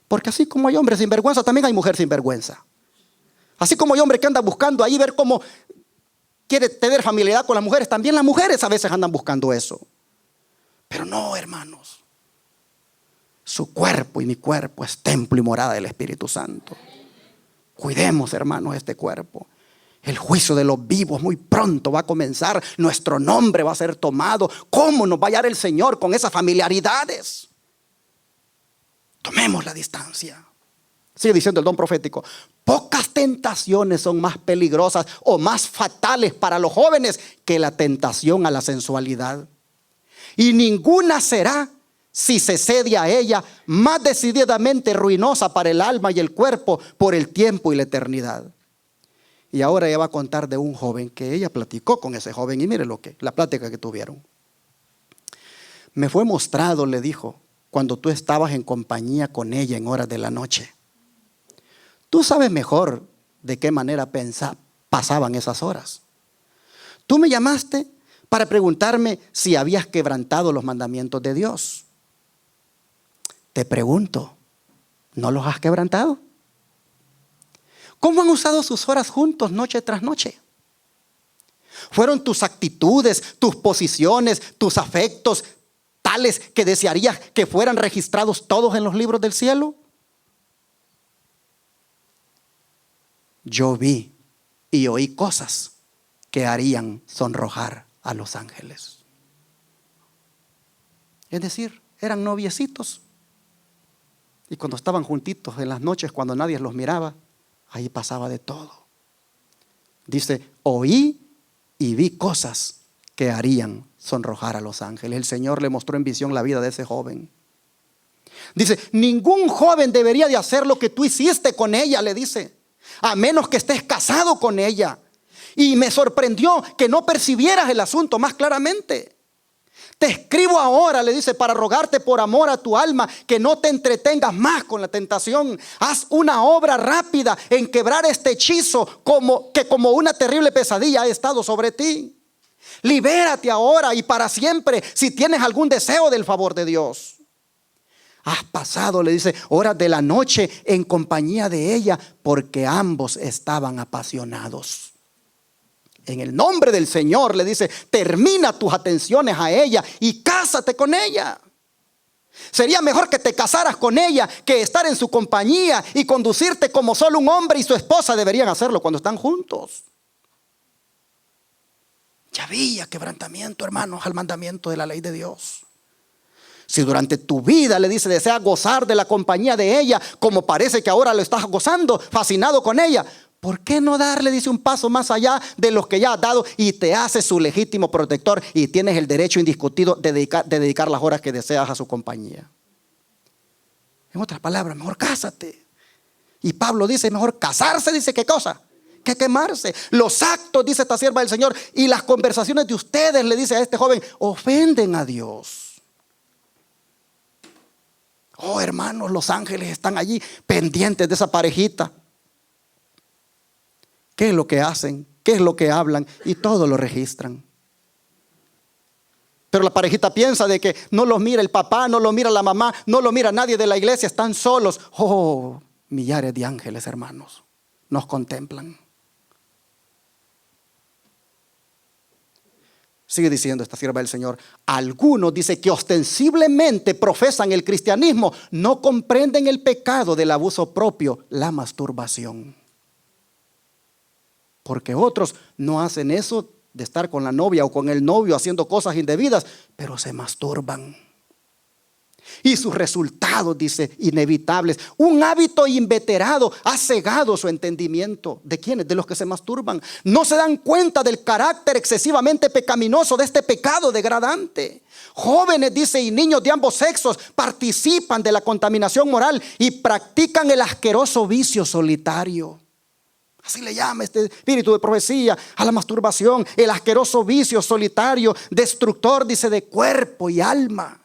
Porque así como hay hombres sin vergüenza, también hay mujeres sin vergüenza. Así como hay hombre que anda buscando ahí ver cómo quiere tener familiaridad con las mujeres, también las mujeres a veces andan buscando eso. Pero no, hermanos. Su cuerpo y mi cuerpo es templo y morada del Espíritu Santo. Cuidemos, hermanos, este cuerpo. El juicio de los vivos muy pronto va a comenzar. Nuestro nombre va a ser tomado. ¿Cómo nos va a hallar el Señor con esas familiaridades? Tomemos la distancia. Sigue diciendo el don profético. Pocas tentaciones son más peligrosas o más fatales para los jóvenes que la tentación a la sensualidad. Y ninguna será, si se cede a ella, más decididamente ruinosa para el alma y el cuerpo por el tiempo y la eternidad. Y ahora ella va a contar de un joven que ella platicó con ese joven. Y mire la plática que tuvieron. Me fue mostrado, le dijo, cuando tú estabas en compañía con ella en horas de la noche. Tú sabes mejor de qué manera pasaban esas horas. Tú me llamaste para preguntarme si habías quebrantado los mandamientos de Dios. Te pregunto, ¿no los has quebrantado? ¿Cómo han usado sus horas juntos noche tras noche? ¿Fueron tus actitudes, tus posiciones, tus afectos tales que desearías que fueran registrados todos en los libros del cielo? Yo vi y oí cosas que harían sonrojar a los ángeles. Es decir, eran noviecitos. Y cuando estaban juntitos en las noches, cuando nadie los miraba, ahí pasaba de todo. Dice, oí y vi cosas que harían sonrojar a los ángeles. El Señor le mostró en visión la vida de ese joven. Dice, ningún joven debería de hacer lo que tú hiciste con ella, le dice, a menos que estés casado con ella. Y me sorprendió que no percibieras el asunto más claramente. Te escribo ahora, le dice, para rogarte por amor a tu alma que no te entretengas más con la tentación. Haz una obra rápida en quebrar este hechizo que como una terrible pesadilla ha estado sobre ti. Libérate ahora y para siempre si tienes algún deseo del favor de Dios. Has pasado, le dice, horas de la noche en compañía de ella porque ambos estaban apasionados. En el nombre del Señor, le dice, termina tus atenciones a ella y cásate con ella. Sería mejor que te casaras con ella que estar en su compañía y conducirte como solo un hombre y su esposa deberían hacerlo cuando están juntos. Ya había quebrantamiento, hermanos, al mandamiento de la ley de Dios. Si durante tu vida, le dice, deseas gozar de la compañía de ella, como parece que ahora lo estás gozando, fascinado con ella, ¿por qué no darle, dice, un paso más allá de los que ya has dado y te hace su legítimo protector y tienes el derecho indiscutido de dedicar las horas que deseas a su compañía? En otras palabras, mejor cásate. Y Pablo dice, mejor casarse, dice, ¿qué cosa? Que quemarse. Los actos, dice esta sierva del Señor, y las conversaciones de ustedes, le dice a este joven, ofenden a Dios. Oh, hermanos, los ángeles están allí pendientes de esa parejita. ¿Qué es lo que hacen? ¿Qué es lo que hablan? Y todo lo registran. Pero la parejita piensa de que no los mira el papá, no los mira la mamá, no lo mira nadie de la iglesia, están solos. Oh, millares de ángeles, hermanos, nos contemplan. Sigue diciendo esta sierva del Señor, algunos, dice, que ostensiblemente profesan el cristianismo, no comprenden el pecado del abuso propio, la masturbación. Porque otros no hacen eso de estar con la novia o con el novio haciendo cosas indebidas, pero se masturban. Y sus resultados, dice, inevitables. Un hábito inveterado ha cegado su entendimiento. ¿De quiénes? De los que se masturban. No se dan cuenta del carácter excesivamente pecaminoso de este pecado degradante. Jóvenes, dice, y niños de ambos sexos participan de la contaminación moral y practican el asqueroso vicio solitario. Así le llama este espíritu de profecía a la masturbación, el asqueroso vicio solitario, destructor, dice, de cuerpo y alma.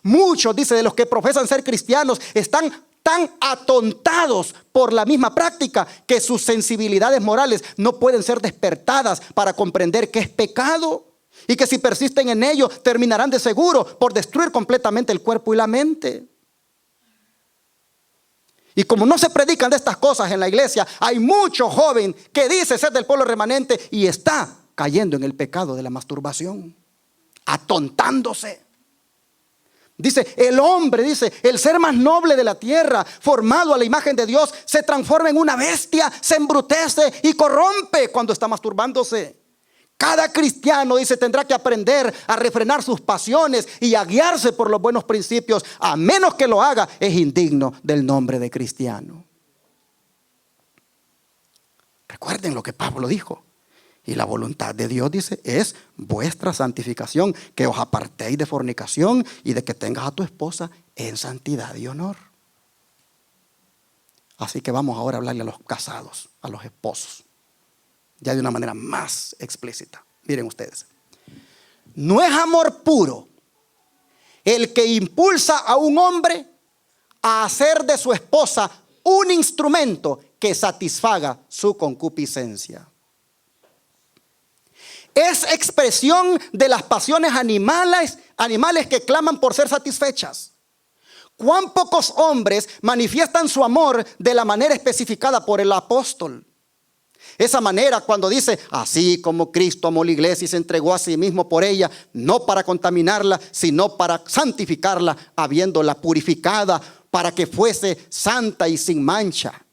Muchos, dice, de los que profesan ser cristianos están tan atontados por la misma práctica que sus sensibilidades morales no pueden ser despertadas para comprender que es pecado y que si persisten en ello terminarán de seguro por destruir completamente el cuerpo y la mente. Y como no se predican de estas cosas en la iglesia, hay mucho joven que dice ser del pueblo remanente y está cayendo en el pecado de la masturbación, atontándose. Dice, el hombre, dice, el ser más noble de la tierra, formado a la imagen de Dios, se transforma en una bestia, se embrutece y corrompe cuando está masturbándose. Cada cristiano, dice, tendrá que aprender a refrenar sus pasiones y a guiarse por los buenos principios. A menos que lo haga, es indigno del nombre de cristiano. Recuerden lo que Pablo dijo. Y la voluntad de Dios, dice, es vuestra santificación, que os apartéis de fornicación y de que tengas a tu esposa en santidad y honor. Así que vamos ahora a hablarle a los casados, a los esposos, ya de una manera más explícita. Miren ustedes, no es amor puro el que impulsa a un hombre a hacer de su esposa un instrumento que satisfaga su concupiscencia. Es expresión de las pasiones animales que claman por ser satisfechas. ¿Cuán pocos hombres manifiestan su amor de la manera especificada por el apóstol? Esa manera cuando dice, así como Cristo amó la iglesia y se entregó a sí mismo por ella, no para contaminarla, sino para santificarla, habiéndola purificada, para que fuese santa y sin mancha.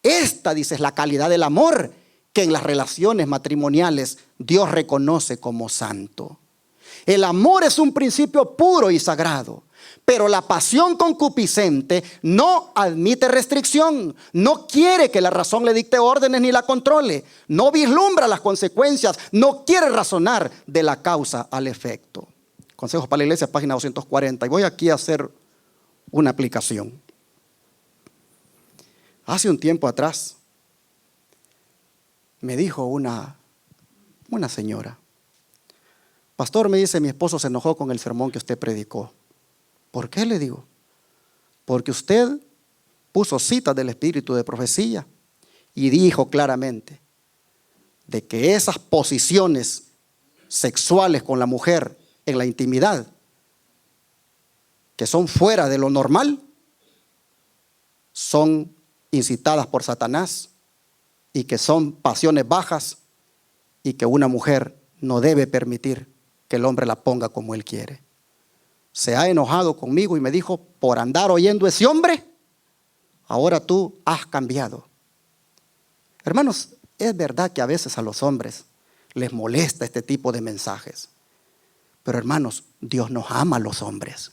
Esta, dice, es la calidad del amor que en las relaciones matrimoniales Dios reconoce como santo. El amor es un principio puro y sagrado, pero la pasión concupiscente no admite restricción, no quiere que la razón le dicte órdenes ni la controle, no vislumbra las consecuencias, no quiere razonar de la causa al efecto. Consejos para la Iglesia, página 240, y voy aquí a hacer una aplicación. Hace un tiempo atrás me dijo una señora, pastor, me dice, mi esposo se enojó con el sermón que usted predicó. ¿Por qué? Le digo, porque usted puso citas del espíritu de profecía y dijo claramente de que esas posiciones sexuales con la mujer en la intimidad, que son fuera de lo normal, son incitadas por Satanás y que son pasiones bajas y que una mujer no debe permitir que el hombre la ponga como él quiere. Se ha enojado conmigo y me dijo, por andar oyendo ese hombre, ahora tú has cambiado. Hermanos, es verdad que a veces a los hombres les molesta este tipo de mensajes. Pero hermanos, Dios nos ama a los hombres.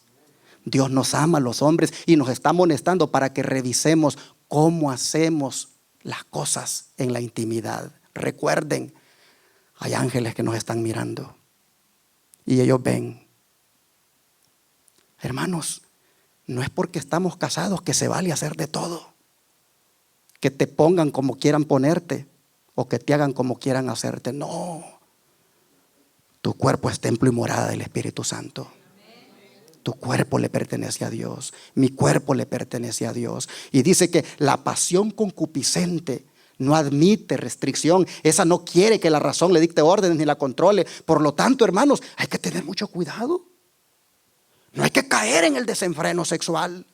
Dios nos ama a los hombres y nos está amonestando para que revisemos cómo hacemos las cosas en la intimidad. Recuerden, hay ángeles que nos están mirando y ellos ven. Hermanos, no es porque estamos casados que se vale hacer de todo. Que te pongan como quieran ponerte o que te hagan como quieran hacerte. No. Tu cuerpo es templo y morada del Espíritu Santo. Tu cuerpo le pertenece a Dios. Mi cuerpo le pertenece a Dios. Y dice que la pasión concupiscente no admite restricción. Esa no quiere que la razón le dicte órdenes ni la controle. Por lo tanto, hermanos, hay que tener mucho cuidado. No hay que caer en el desenfreno sexual.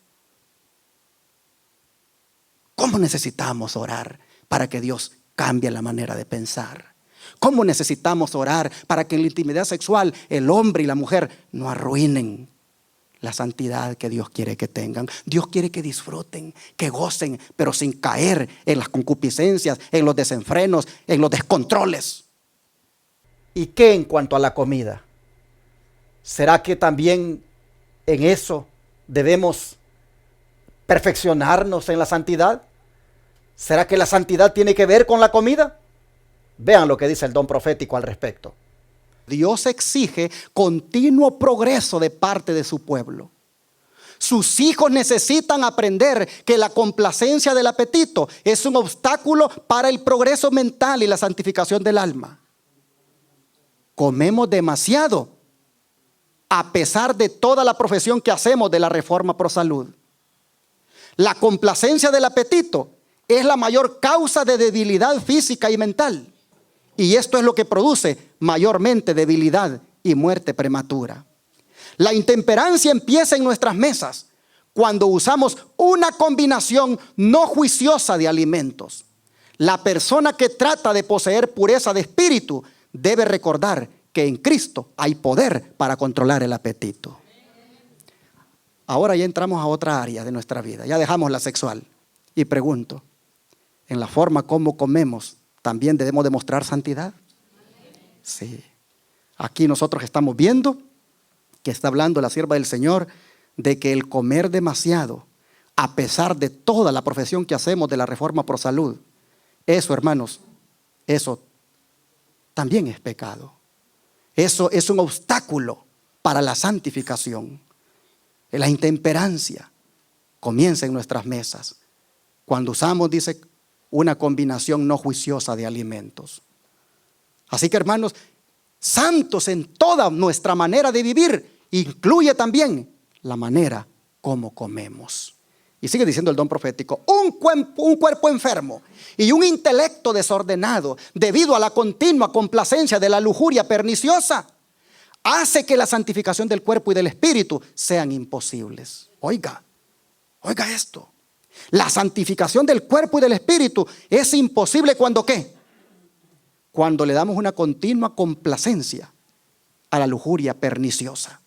¿Cómo necesitamos orar para que Dios cambie la manera de pensar? ¿Cómo necesitamos orar para que en la intimidad sexual el hombre y la mujer no arruinen la santidad que Dios quiere que tengan? Dios quiere que disfruten, que gocen, pero sin caer en las concupiscencias, en los desenfrenos, en los descontroles. ¿Y qué en cuanto a la comida? ¿Será que también en eso debemos perfeccionarnos en la santidad? ¿Será que la santidad tiene que ver con la comida? Vean lo que dice el don profético al respecto. Dios exige continuo progreso de parte de su pueblo. Sus hijos necesitan aprender que la complacencia del apetito es un obstáculo para el progreso mental y la santificación del alma. Comemos demasiado, a pesar de toda la profesión que hacemos de la reforma pro salud. La complacencia del apetito es la mayor causa de debilidad física y mental. Y esto es lo que produce mayormente debilidad y muerte prematura. La intemperancia empieza en nuestras mesas cuando usamos una combinación no juiciosa de alimentos. La persona que trata de poseer pureza de espíritu debe recordar que en Cristo hay poder para controlar el apetito. Ahora ya entramos a otra área de nuestra vida. Ya dejamos la sexual. Y pregunto, ¿en la forma como comemos también debemos demostrar santidad? Sí. Aquí nosotros estamos viendo que está hablando la sierva del Señor de que el comer demasiado, a pesar de toda la profesión que hacemos de la reforma pro salud, eso, hermanos, eso también es pecado. Eso es un obstáculo para la santificación. La intemperancia comienza en nuestras mesas cuando usamos, dice, una combinación no juiciosa de alimentos. Así que, hermanos, santos en toda nuestra manera de vivir incluye también la manera como comemos. Y sigue diciendo el don profético, un cuerpo enfermo y un intelecto desordenado debido a la continua complacencia de la lujuria perniciosa hace que la santificación del cuerpo y del espíritu sean imposibles. Oiga esto. La santificación del cuerpo y del espíritu es imposible cuando ¿qué? Cuando le damos una continua complacencia a la lujuria perniciosa.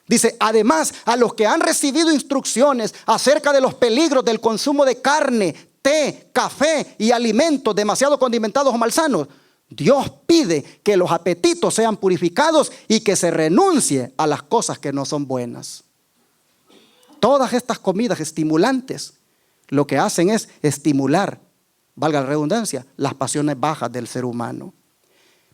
Dice, además, a los que han recibido instrucciones acerca de los peligros del consumo de carne, té, café y alimentos demasiado condimentados o malsanos, Dios pide que los apetitos sean purificados y que se renuncie a las cosas que no son buenas. Todas estas comidas estimulantes lo que hacen es estimular, valga la redundancia, las pasiones bajas del ser humano.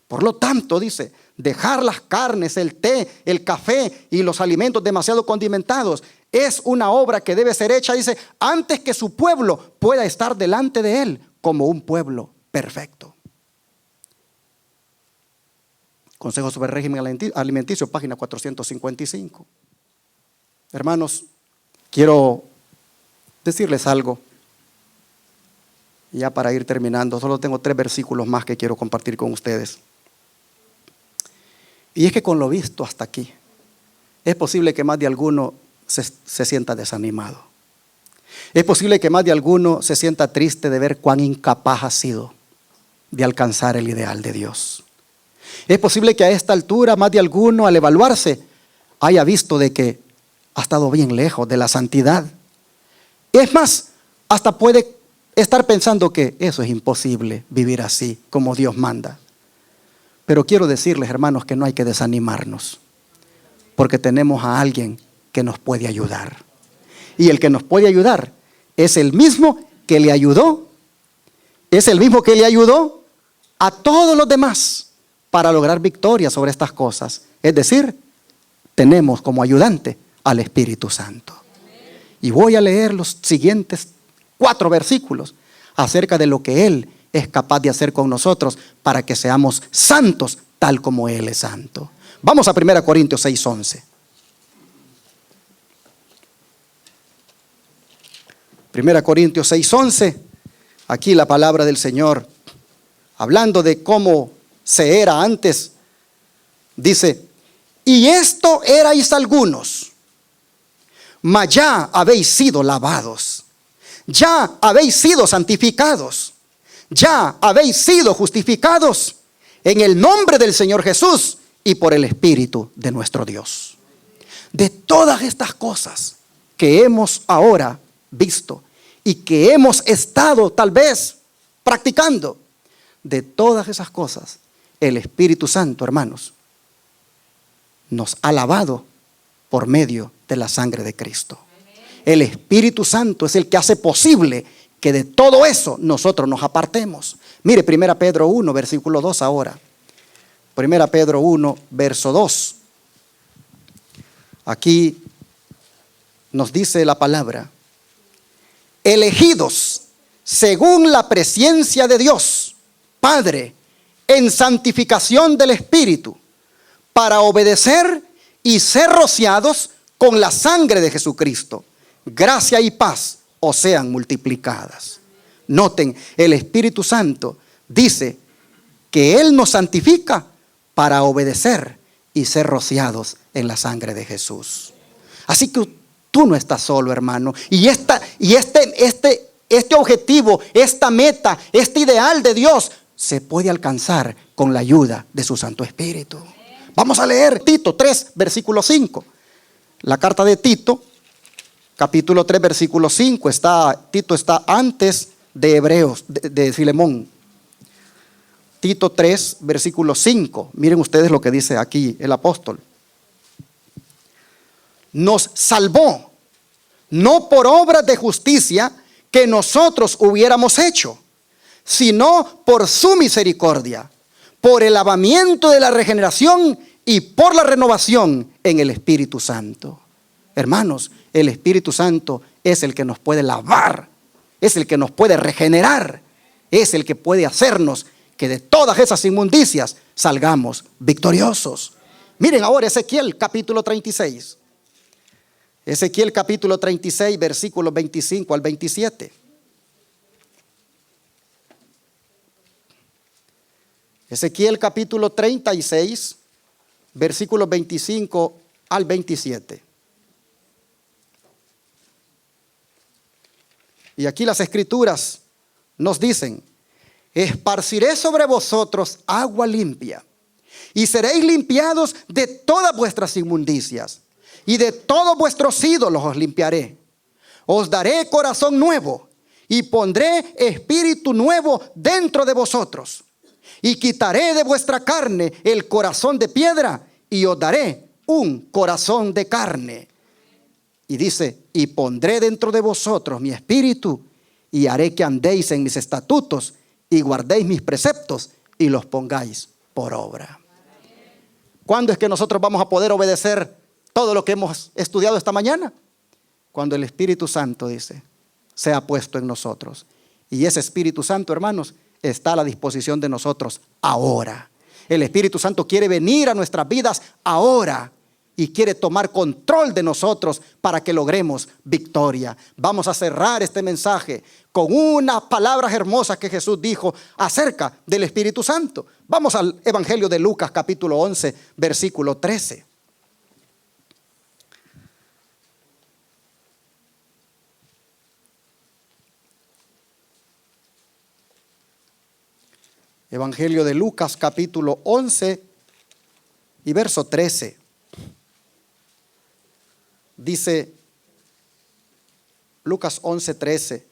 Por lo tanto, dice, dejar las carnes, el té, el café y los alimentos demasiado condimentados es una obra que debe ser hecha, dice, antes que su pueblo pueda estar delante de él como un pueblo perfecto. Consejo sobre el régimen alimenticio, página 455. Hermanos, quiero decirles algo, ya para ir terminando. Solo tengo 3 versículos más que quiero compartir con ustedes. Y es que con lo visto hasta aquí, es posible que más de alguno se sienta desanimado. Es posible que más de alguno se sienta triste de ver cuán incapaz ha sido de alcanzar el ideal de Dios. Es posible que a esta altura más de alguno al evaluarse haya visto de que ha estado bien lejos de la santidad. Es más, hasta puede estar pensando que eso es imposible, vivir así como Dios manda. Pero quiero decirles, hermanos, que no hay que desanimarnos, porque tenemos a alguien que nos puede ayudar. Y el que nos puede ayudar es el mismo que le ayudó, a todos los demás para lograr victoria sobre estas cosas. Es decir, tenemos como ayudante al Espíritu Santo. Y voy a leer los siguientes 4 versículos acerca de lo que Él es capaz de hacer con nosotros para que seamos santos tal como Él es santo. Vamos a 1 Corintios 6:11. 1 Corintios 6:11. Aquí la palabra del Señor, hablando de cómo se era antes, dice: y esto erais algunos, mas ya habéis sido lavados, ya habéis sido santificados, ya habéis sido justificados en el nombre del Señor Jesús y por el Espíritu de nuestro Dios. De todas estas cosas que hemos ahora visto y que hemos estado tal vez practicando, de todas esas cosas, el Espíritu Santo, hermanos, nos ha lavado por medio de la sangre de Cristo. El Espíritu Santo es el que hace posible que de todo eso nosotros nos apartemos. Mire 1 Pedro 1, versículo 2 ahora. 1 Pedro 1, verso 2. Aquí nos dice la palabra: elegidos según la presciencia de Dios Padre, en santificación del Espíritu, para obedecer y ser rociados con la sangre de Jesucristo. Gracia y paz os sean multiplicadas. Noten, el Espíritu Santo dice que Él nos santifica para obedecer y ser rociados en la sangre de Jesús. Así que tú no estás solo, hermano. Y este objetivo, esta meta, este ideal de Dios se puede alcanzar con la ayuda de su Santo Espíritu. Vamos a leer Tito 3, versículo 5. La carta de Tito, capítulo 3, versículo 5. Tito está antes de Hebreos, de Filemón. Tito 3, versículo 5. Miren ustedes lo que dice aquí el apóstol. Nos salvó, no por obras de justicia que nosotros hubiéramos hecho, sino por su misericordia, por el lavamiento de la regeneración y por la renovación en el Espíritu Santo. Hermanos, el Espíritu Santo es el que nos puede lavar, es el que nos puede regenerar, es el que puede hacernos que de todas esas inmundicias salgamos victoriosos. Miren ahora Ezequiel capítulo 36. Ezequiel capítulo 36, versículos 25 al 27. Ezequiel capítulo 36, versículos 25 al 27. Y aquí las escrituras nos dicen: esparciré sobre vosotros agua limpia, y seréis limpiados de todas vuestras inmundicias, y de todos vuestros ídolos os limpiaré. Os daré corazón nuevo, y pondré espíritu nuevo dentro de vosotros. Y quitaré de vuestra carne el corazón de piedra, y os daré un corazón de carne. Y dice: y pondré dentro de vosotros mi espíritu, y haré que andéis en mis estatutos, y guardéis mis preceptos, y los pongáis por obra. ¿Cuándo es que nosotros vamos a poder obedecer todo lo que hemos estudiado esta mañana? Cuando el Espíritu Santo, dice, sea puesto en nosotros. Y ese Espíritu Santo, hermanos, está a la disposición de nosotros ahora. El Espíritu Santo quiere venir a nuestras vidas ahora y quiere tomar control de nosotros para que logremos victoria. Vamos a cerrar este mensaje con unas palabras hermosas que Jesús dijo acerca del Espíritu Santo. Vamos al Evangelio de Lucas capítulo 11, versículo 13. Evangelio de Lucas capítulo 11 y verso 13. Dice Lucas 11, 13: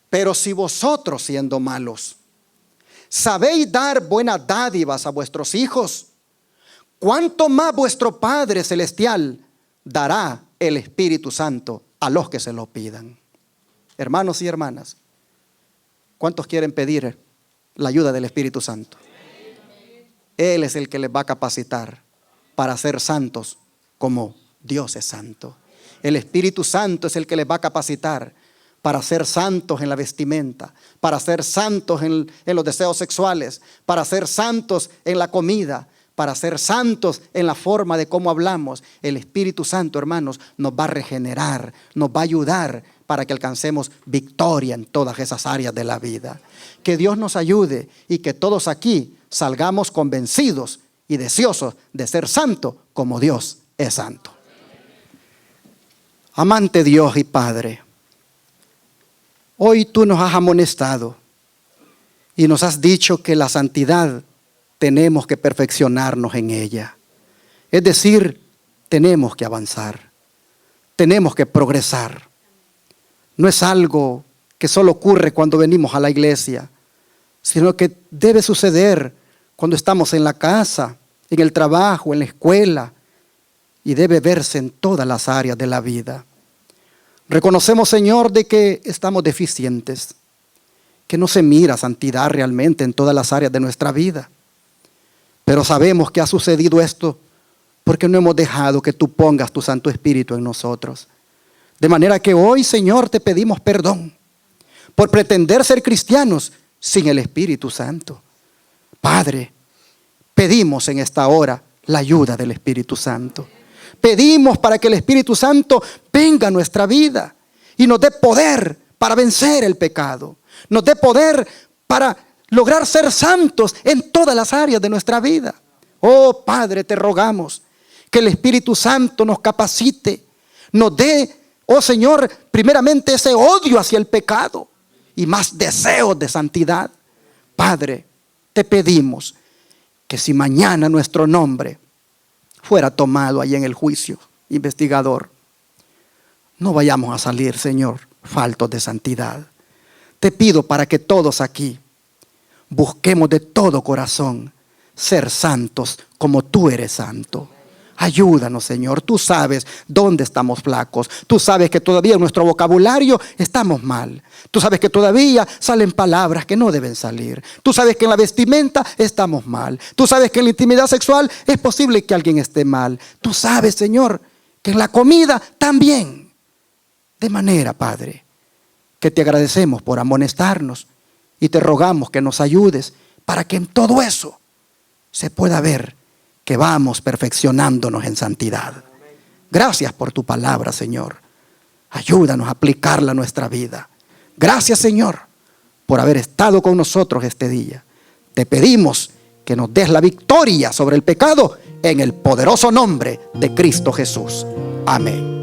pero si vosotros, siendo malos, sabéis dar buenas dádivas a vuestros hijos, ¿cuánto más vuestro Padre Celestial dará el Espíritu Santo a los que se lo pidan? Hermanos y hermanas, ¿cuántos quieren pedir la ayuda del Espíritu Santo? Él es el que les va a capacitar para ser santos como Dios es santo. El Espíritu Santo es el que les va a capacitar para ser santos en la vestimenta, para ser santos en los deseos sexuales, para ser santos en la comida, para ser santos en la forma de cómo hablamos. El Espíritu Santo, hermanos, nos va a regenerar, nos va a ayudar para que alcancemos victoria en todas esas áreas de la vida. Que Dios nos ayude y que todos aquí salgamos convencidos y deseosos de ser santos como Dios es santo. Amante Dios y Padre, hoy tú nos has amonestado y nos has dicho que la santidad tenemos que perfeccionarnos en ella. Es decir, tenemos que avanzar, tenemos que progresar. No es algo que solo ocurre cuando venimos a la iglesia, sino que debe suceder cuando estamos en la casa, en el trabajo, en la escuela, y debe verse en todas las áreas de la vida. Reconocemos, Señor, de que estamos deficientes, que no se mira santidad realmente en todas las áreas de nuestra vida. Pero sabemos que ha sucedido esto porque no hemos dejado que tú pongas tu Santo Espíritu en nosotros. De manera que hoy, Señor, te pedimos perdón por pretender ser cristianos sin el Espíritu Santo. Padre, pedimos en esta hora la ayuda del Espíritu Santo. Pedimos para que el Espíritu Santo venga a nuestra vida y nos dé poder para vencer el pecado. Nos dé poder para lograr ser santos en todas las áreas de nuestra vida. Oh Padre, te rogamos que el Espíritu Santo nos capacite, nos dé, oh Señor, primeramente ese odio hacia el pecado y más deseos de santidad. Padre, te pedimos que si mañana nuestro nombre fuera tomado ahí en el juicio investigador, no vayamos a salir, Señor, faltos de santidad. Te pido para que todos aquí busquemos de todo corazón ser santos como tú eres santo. Ayúdanos, Señor. Tú sabes dónde estamos flacos. Tú sabes que todavía en nuestro vocabulario estamos mal. Tú sabes que todavía salen palabras que no deben salir. Tú sabes que en la vestimenta estamos mal. Tú sabes que en la intimidad sexual es posible que alguien esté mal. Tú sabes, Señor, que en la comida también. De manera, Padre, que te agradecemos por amonestarnos y te rogamos que nos ayudes para que en todo eso se pueda ver que vamos perfeccionándonos en santidad. Gracias por tu palabra, Señor. Ayúdanos a aplicarla a nuestra vida. Gracias, Señor, por haber estado con nosotros este día. Te pedimos que nos des la victoria sobre el pecado en el poderoso nombre de Cristo Jesús. Amén.